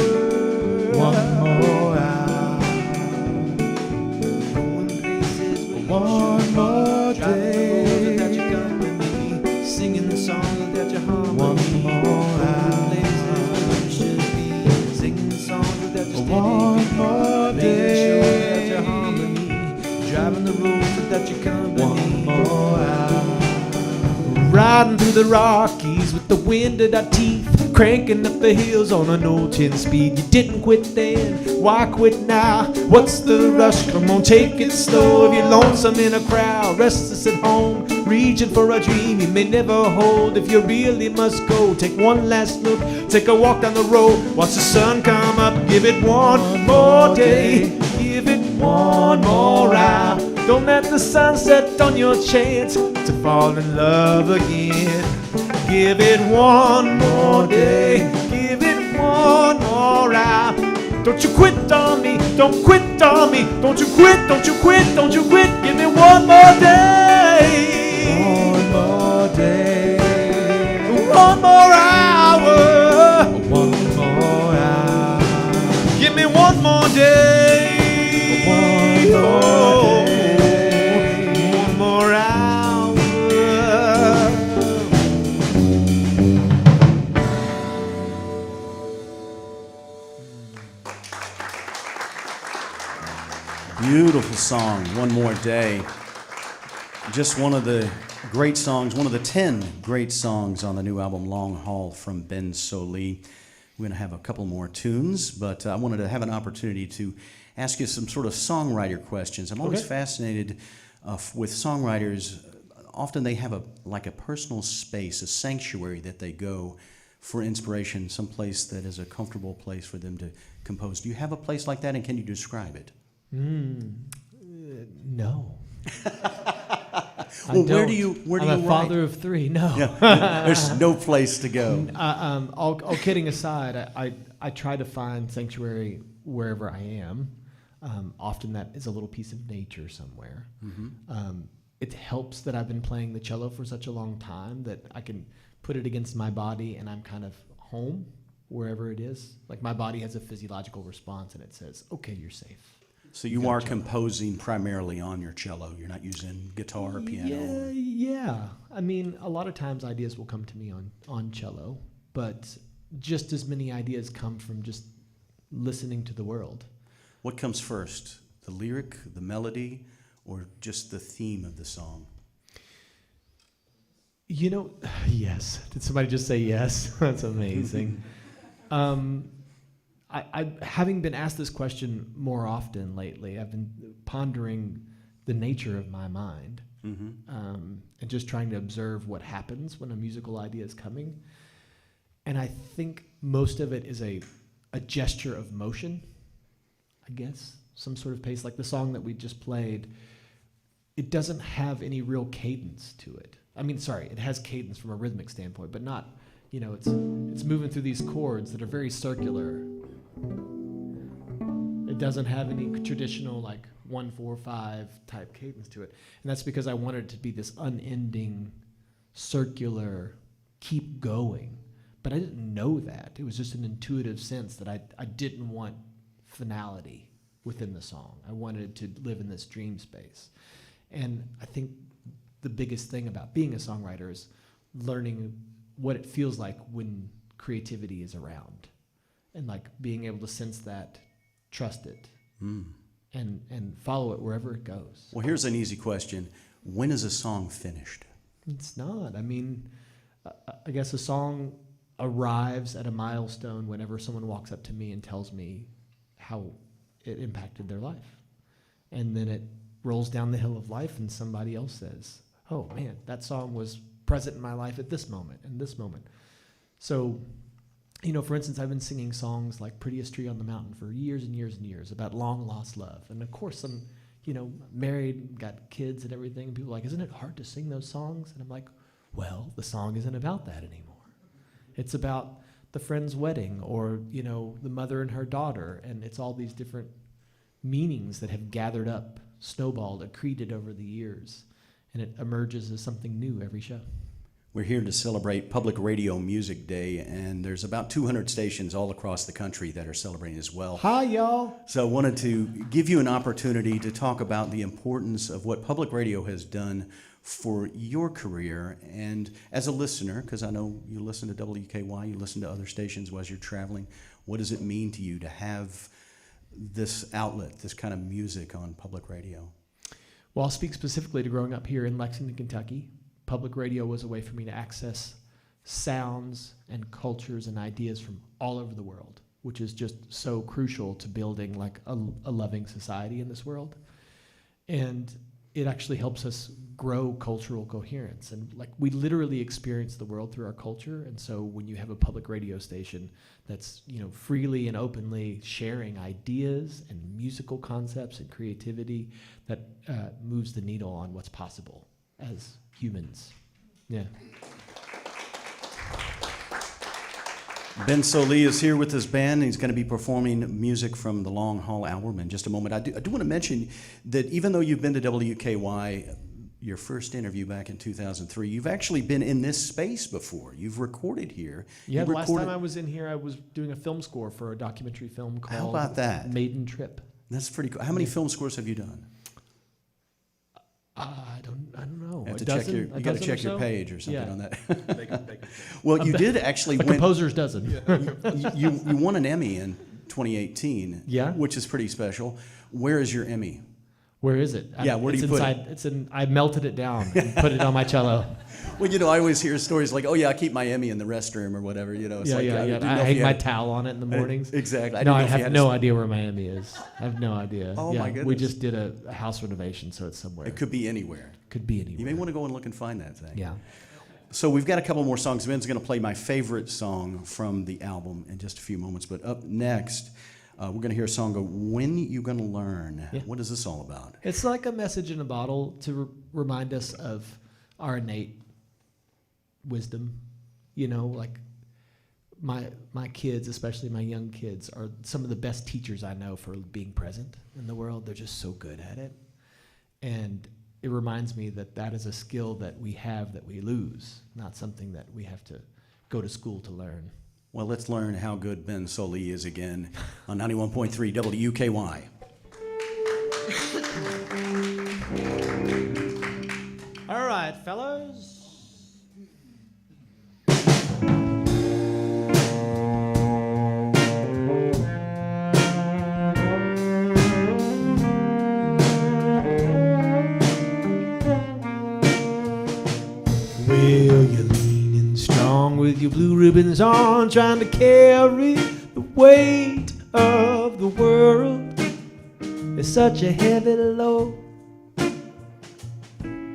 [SPEAKER 4] one more hour. Going places with one more day, without you come with me, singing the song without your harmony. One more hour, places where you should be, singing the song without your steady one more day, without your harmony, driving the road without your company. One more hour. Riding through the Rockies with the wind at our teeth, cranking up the hills on an old 10 speed. You didn't quit then, why quit now? What's the rush? Come on, take it slow. If you're lonesome in a crowd, restless at home, reaching for a dream you may never hold. If you really must go, take one last look, take a walk down the road, watch the sun come up. Give it one more day, give it one more hour. Don't let the sun set on your chance to fall in love again. Give it one more day, give it one more hour. Don't you quit on me, don't quit on me. Don't you quit, don't you quit, don't you quit. Give me one more day. One more day. One more hour. One more hour. Give me one more day. One more day. One more hour.
[SPEAKER 12] Beautiful song, One More Day. Just one of the great songs, one of the 10 great songs on the new album Long Haul from Ben Sollee. We're going to have a couple more tunes, but I wanted to have an opportunity to ask you some sort of songwriter questions. I'm always fascinated with songwriters. Often they have a personal space, a sanctuary that they go for inspiration, someplace that is a comfortable place for them to compose. Do you have a place like that, and can you describe it?
[SPEAKER 11] No.
[SPEAKER 12] Well, where do you
[SPEAKER 11] I'm a
[SPEAKER 12] write?
[SPEAKER 11] father of three. No.
[SPEAKER 12] Yeah, there's no place to go.
[SPEAKER 11] All kidding aside, I try to find sanctuary wherever I am. Often that is a little piece of nature somewhere. It helps that I've been playing the cello for such a long time that I can put it against my body and I'm kind of home wherever it is. Like my body has a physiological response and it says, okay, you're safe.
[SPEAKER 12] So you are composing primarily on your cello. You're not using guitar or piano.
[SPEAKER 11] Yeah. I mean, a lot of times ideas will come to me on cello, but just as many ideas come from just listening to the world.
[SPEAKER 12] What comes first, the lyric, the melody, or just the theme of the song?
[SPEAKER 11] You know, yes. Did somebody just say yes? That's amazing. I having been asked this question more often lately, I've been pondering the nature of my mind and just trying to observe what happens when a musical idea is coming. And I think most of it is a gesture of motion, I guess, some sort of pace. Like the song that we just played, it doesn't have any real cadence to it. I mean, sorry, it has cadence from a rhythmic standpoint, but not, you know, it's moving through these chords that are very circular. It doesn't have any traditional like 1-4-5 type cadence to it. And that's because I wanted it to be this unending, circular, keep going. But I didn't know that. It was just an intuitive sense that I didn't want finality within the song. I wanted it to live in this dream space. And I think the biggest thing about being a songwriter is learning what it feels like when creativity is around. And like being able to sense that, trust it, and follow it wherever it goes.
[SPEAKER 12] Well, here's an easy question. When is a song finished?
[SPEAKER 11] It's not. I mean, I guess a song arrives at a milestone whenever someone walks up to me and tells me how it impacted their life. And then it rolls down the hill of life and somebody else says, oh man, that song was present in my life at this moment and this moment. So, you know, for instance, I've been singing songs like Prettiest Tree on the Mountain for years and years and years about long lost love. And of course I'm, you know, married, got kids and everything. And people are like, isn't it hard to sing those songs? And I'm like, well, the song isn't about that anymore. It's about the friend's wedding or, you know, the mother and her daughter. And it's all these different meanings that have gathered up, snowballed, accreted over the years. And it emerges as something new every show.
[SPEAKER 12] We're here to celebrate Public Radio Music Day, and there's about 200 stations all across the country that are celebrating as well.
[SPEAKER 11] Hi, y'all.
[SPEAKER 12] So I wanted to give you an opportunity to talk about the importance of what public radio has done for your career and as a listener, because I know you listen to WKY, you listen to other stations as you're traveling. What does it mean to you to have this outlet, this kind of music on public radio?
[SPEAKER 11] Well, I'll speak specifically to growing up here in Lexington, Kentucky. Public radio was a way for me to access sounds and cultures and ideas from all over the world, which is just so crucial to building like a loving society in this world. And it actually helps us grow cultural coherence. And like we literally experience the world through our culture. And so when you have a public radio station that's, you know, freely and openly sharing ideas and musical concepts and creativity, that moves the needle on what's possible as humans. Yeah.
[SPEAKER 12] Ben Sollee is here with his band. He's going to be performing music from the Long Haul album in just a moment. I do want to mention that even though you've been to WKY, your first interview back in 2003, you've actually been in this space before. You've recorded here.
[SPEAKER 11] Yeah, the last time I was in here, I was doing a film score for a documentary film called
[SPEAKER 12] How about that?
[SPEAKER 11] Maiden Trip.
[SPEAKER 12] That's pretty cool. How many film scores have you done?
[SPEAKER 11] I don't know.
[SPEAKER 12] You got to check your page or something on that. Well, you did actually
[SPEAKER 11] win. A composer's dozen.
[SPEAKER 12] you won an Emmy in 2018.
[SPEAKER 11] Yeah.
[SPEAKER 12] Which is pretty special. Where is your Emmy?
[SPEAKER 11] Where is it?
[SPEAKER 12] Yeah, where do you put it?
[SPEAKER 11] It's I melted it down and put it on my cello.
[SPEAKER 12] Well, you know, I always hear stories like, oh yeah, I keep my Emmy in the restroom or whatever, you know. It's
[SPEAKER 11] yeah,
[SPEAKER 12] like,
[SPEAKER 11] I hang my towel on it in the mornings.
[SPEAKER 12] Exactly.
[SPEAKER 11] I have no idea where my Emmy is. I have no idea.
[SPEAKER 12] Oh my goodness.
[SPEAKER 11] We just did a house renovation, so it's somewhere.
[SPEAKER 12] It could be anywhere.
[SPEAKER 11] Could be anywhere.
[SPEAKER 12] You may want to go and look and find that thing.
[SPEAKER 11] Yeah.
[SPEAKER 12] So we've got a couple more songs. Ben's going to play my favorite song from the album in just a few moments. But up next, we're going to hear a song of When You Gonna Learn. Yeah. What is this all about?
[SPEAKER 11] It's like a message in a bottle to remind us of our innate wisdom. You know, like my kids, especially my young kids, are some of the best teachers I know for being present in the world. They're just so good at it. And it reminds me that that is a skill that we have that we lose, not something that we have to go to school to learn.
[SPEAKER 12] Well, let's learn how good Ben Sollee is again on 91.3 WKY.
[SPEAKER 11] All right, fellows. Well, you're leaning strong with your blue ribbons on, trying to carry the weight of the world. It's such a heavy load.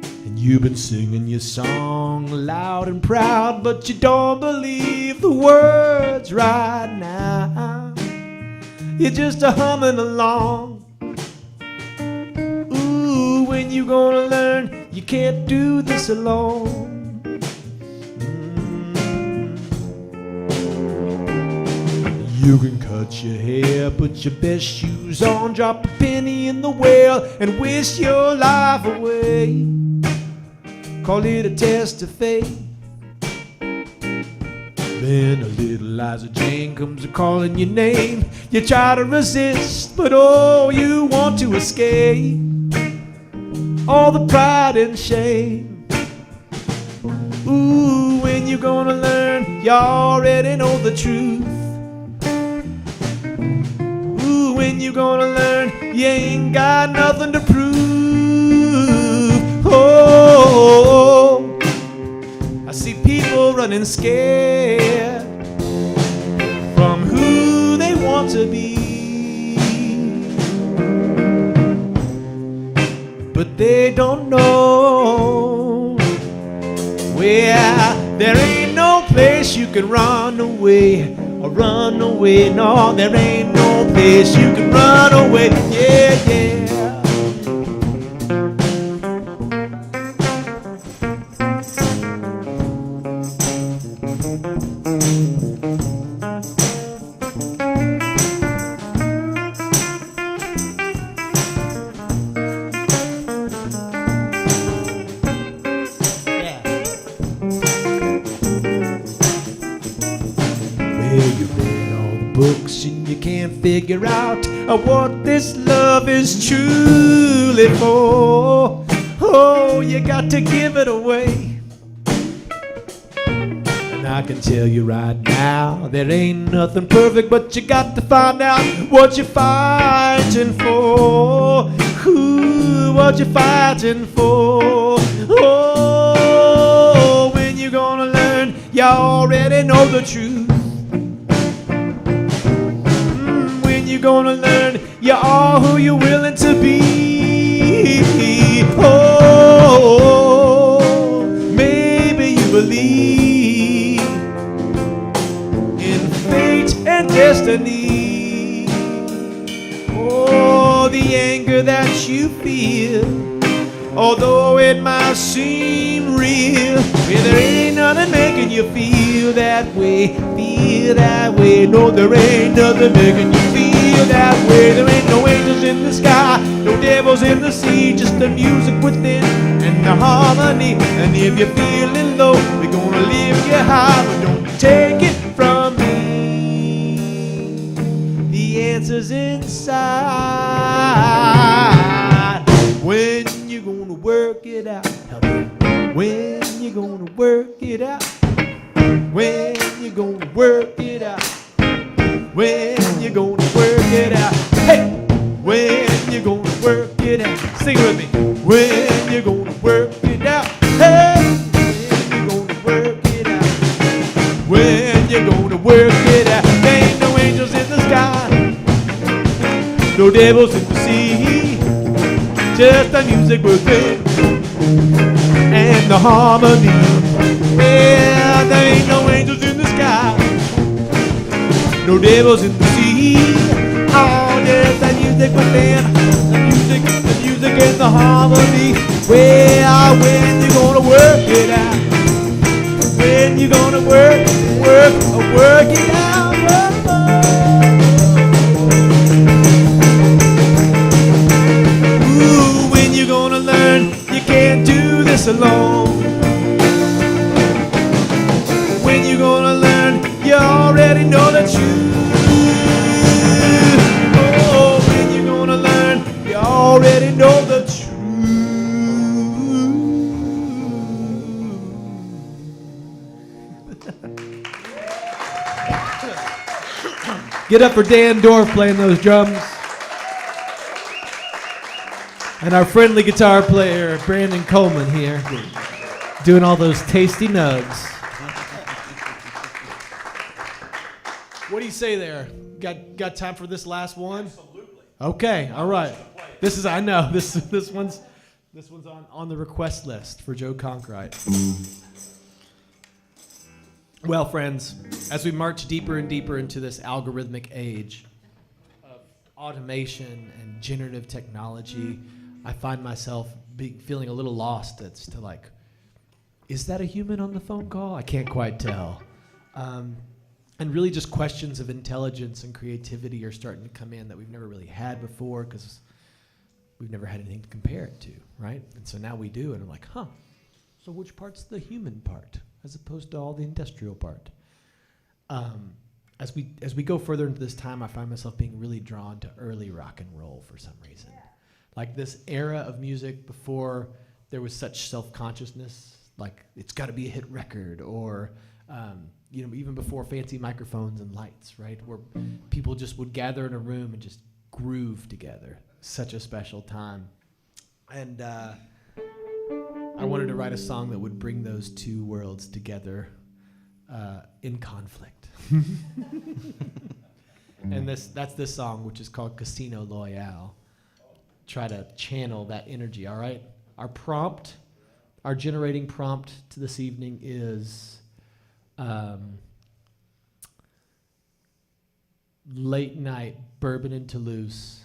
[SPEAKER 11] And you've been singing your song loud and proud, but you don't believe the words right now. You're just a humming along. Ooh, when you gonna learn you can't do this alone? You can cut your hair, put your best shoes on, drop a penny in the well, and wish your life away. Call it a test of fate. Then a little Liza Jane comes a-calling your name. You try to resist, but oh, you want to escape all the pride and shame. Ooh, when you gonna learn? You already know the truth. When you gonna learn? You ain't got nothing to prove. Oh, I see people running scared from who they want to be, but they don't know. Well, there ain't no place you can run away. Run away, no, there ain't no place you can run away, yeah, yeah. Figure out what this love is truly for. Oh, you got to give it away. And I can tell you right now, there ain't nothing perfect, but you got to find out what you're fighting for. Ooh, what you're fighting for. Oh, when you gonna learn? You already know the truth. You're gonna learn you are who you're willing to be. Oh,
[SPEAKER 4] Oh, maybe you believe in fate and destiny. Oh, the anger that you feel, although it might seem real, yeah, there ain't nothing making you feel that way, feel that way. No, there ain't nothing making you feel that way. There ain't no angels in the sky, no devils in the sea, just the music within and the harmony. And if you're feeling low, we're gonna lift you high, but don't take it from me. The answer's inside. When you gonna work it out? When you gonna work it out? When you gonna work it out? When you gonna work it out? Hey! When you gonna work it out? Sing with me. When you gonna work it out? Hey! When you gonna work it out? When you gonna work it out? There ain't no angels in the sky, no devils in the sea, just the music within and the harmony. Well, there ain't no angels in the sky, no devils in the sea. Oh, just the music within, the music and the harmony. Well, when you gonna work it out? When you gonna work it out? Ooh, when you gonna learn you can't do this alone? When you gonna learn you already know the truth? Oh, when you gonna learn you already know the truth? Get up for Dan Dorff playing those drums. And our friendly guitar player, Brandon Coleman here, doing all those tasty nugs. What do you say there? Got time for this last one? Absolutely. Okay, all right. This one's on the request list for Joe Conkright. Well, friends, as we march deeper and deeper into this algorithmic age of automation and generative technology, I find myself feeling a little lost as to, like, is that a human on the phone call? I can't quite tell. And really just questions of intelligence and creativity are starting to come in that we've never really had before because we've never had anything to compare it to, right? And so now we do, and I'm like, so which part's the human part as opposed to all the industrial part? As we go further into this time, I find myself being really drawn to early rock and roll for some reason. Like this era of music before there was such self-consciousness, like it's got to be a hit record, or even before fancy microphones and lights, right? Where people just would gather in a room and just groove together. Such a special time. And I wanted to write a song that would bring those two worlds together in conflict. And that's this song, which is called Casino Royale. Try to channel that energy, all right? Our generating prompt to this evening is late night bourbon in Toulouse.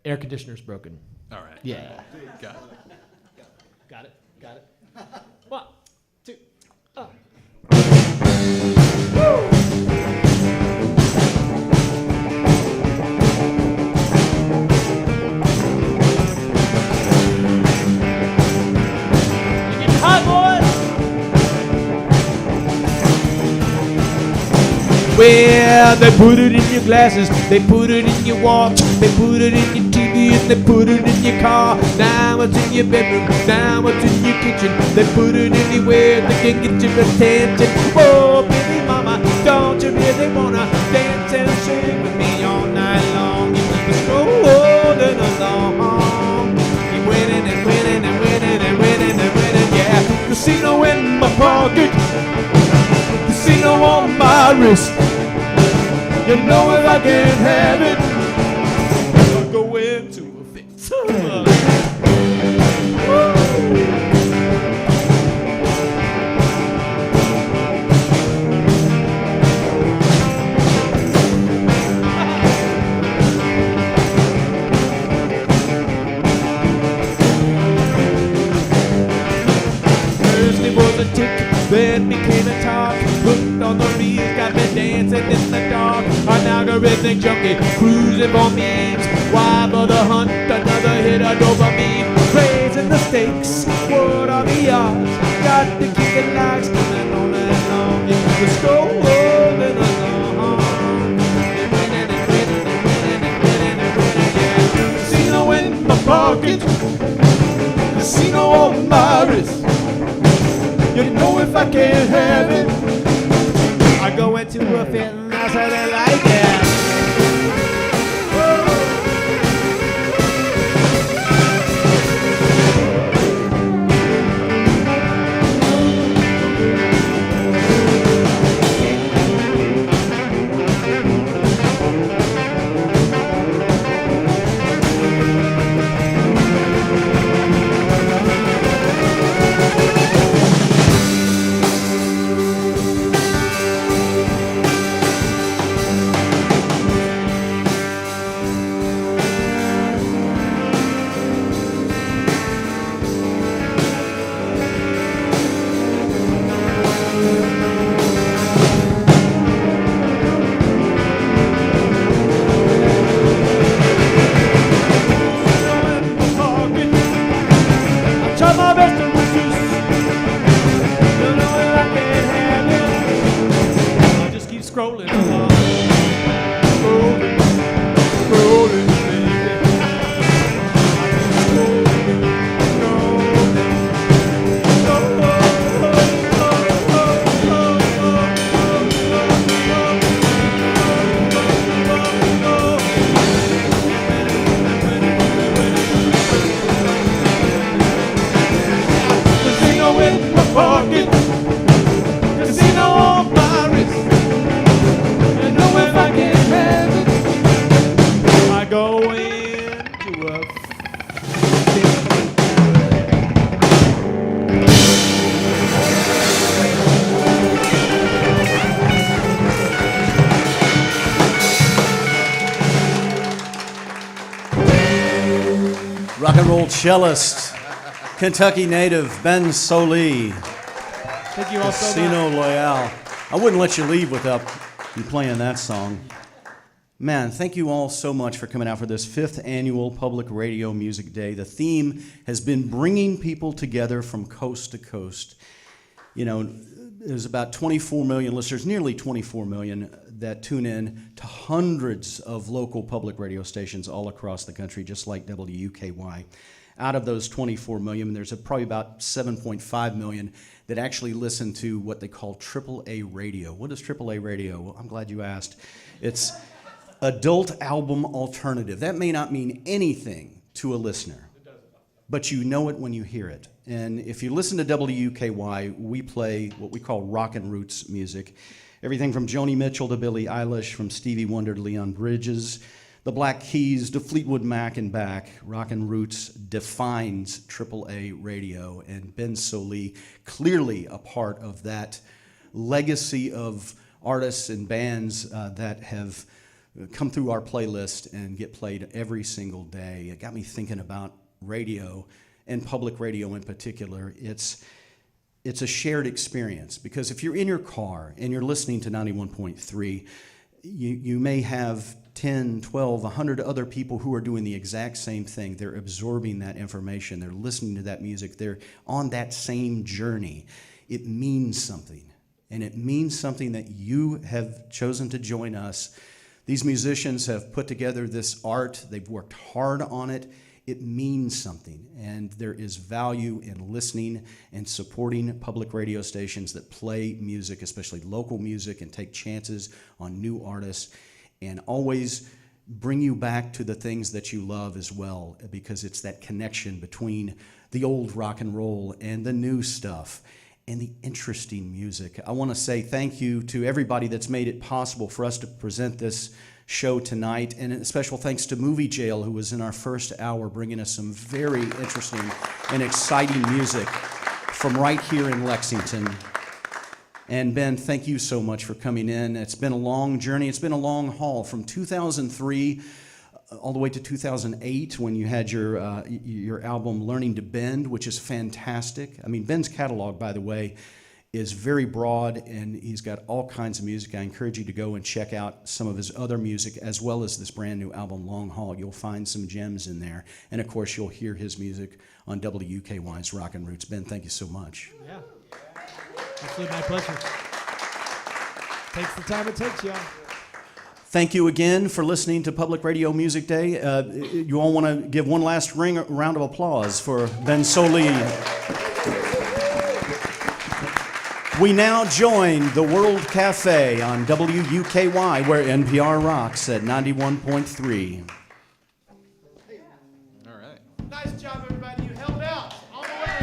[SPEAKER 4] Air conditioner's broken.
[SPEAKER 8] All right.
[SPEAKER 4] Yeah.
[SPEAKER 8] Got it.
[SPEAKER 4] Got it. 1, 2, Well, they put it in your glasses, they put it in your watch, they put it in your TV, and they put it in your car. Now it's in your bedroom, now it's in your kitchen. They put it anywhere they can get your attention. Oh, baby mama, don't you really wanna dance and sing with me all night long? You keep us rolling along, keep winning and winning and winning and winning and winning, yeah. Casino in my pocket, casino on my wrist. You know if I can't have it, I'll go into a fit.
[SPEAKER 11] Then became a talk, hooked on the reeds, got me dancing in the dark. An algorithmic junkie, cruising for memes. Why bother hunt another hit of dopamine? Raising the stakes, what are the odds? Got the kicking likes coming on and on. It's the scrolling along. Casino in my pocket, casino on my wrist. You know if I can't have it, I go into a fit and I say they like it. Scrolling along, scrolling, scrolling, baby. Casino in my pocket, casino on my wrist. If I can't have it, I go into a
[SPEAKER 12] Rock and roll cellist, Kentucky native Ben Sollee.
[SPEAKER 11] Thank you all so much.
[SPEAKER 12] Casino Royale. I wouldn't let you leave without you playing that song. Man, thank you all so much for coming out for this 5th annual Public Radio Music Day. The theme has been bringing people together from coast to coast. You know, there's about 24 million listeners, nearly 24 million, that tune in to hundreds of local public radio stations all across the country, just like WUKY. Out of those 24 million, there's probably about 7.5 million that actually listen to what they call AAA radio. What is AAA radio? Well, I'm glad you asked. It's adult album alternative. That may not mean anything to a listener, but you know it when you hear it. And if you listen to WUKY, we play what we call rock and roots music. Everything from Joni Mitchell to Billie Eilish, from Stevie Wonder to Leon Bridges, the Black Keys to Fleetwood Mac and back. Rock and Roots defines AAA radio, and Ben Sollee, clearly a part of that legacy of artists and bands that have come through our playlist and get played every single day. It got me thinking about radio, and public radio in particular. It's a shared experience, because if you're in your car and you're listening to 91.3, you may have 10, 12, 100 other people who are doing the exact same thing. They're absorbing that information. They're listening to that music. They're on that same journey. It means something. And it means something that you have chosen to join us. These musicians have put together this art. They've worked hard on it. It means something. And there is value in listening and supporting public radio stations that play music, especially local music, and take chances on new artists, and always bring you back to the things that you love as well, because it's that connection between the old rock and roll and the new stuff and the interesting music. I want to say thank you to everybody that's made it possible for us to present this show tonight, and a special thanks to Movie Jail, who was in our first hour bringing us some very interesting and exciting music from right here in Lexington. And Ben, thank you so much for coming in. It's been a long journey. It's been a long haul from 2003 all the way to 2008, when you had your album Learning to Bend, which is fantastic. I mean, Ben's catalog, by the way, is very broad, and he's got all kinds of music. I encourage you to go and check out some of his other music, as well as this brand new album, Long Haul. You'll find some gems in there. And of course, you'll hear his music on WUKY's Rockin' Roots. Ben, thank you so much.
[SPEAKER 11] Yeah. Absolutely my pleasure. Takes the time it takes, y'all.
[SPEAKER 12] Thank you again for listening to Public Radio Music Day. You all want to give one last round of applause for Ben Sollee. We now join the World Cafe on WUKY, where NPR rocks at 91.3.
[SPEAKER 8] All right.
[SPEAKER 11] Nice job, everybody. You held out all the way.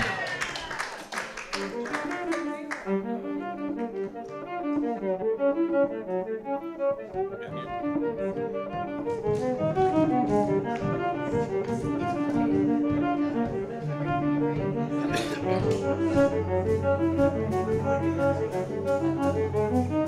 [SPEAKER 3] Thank you.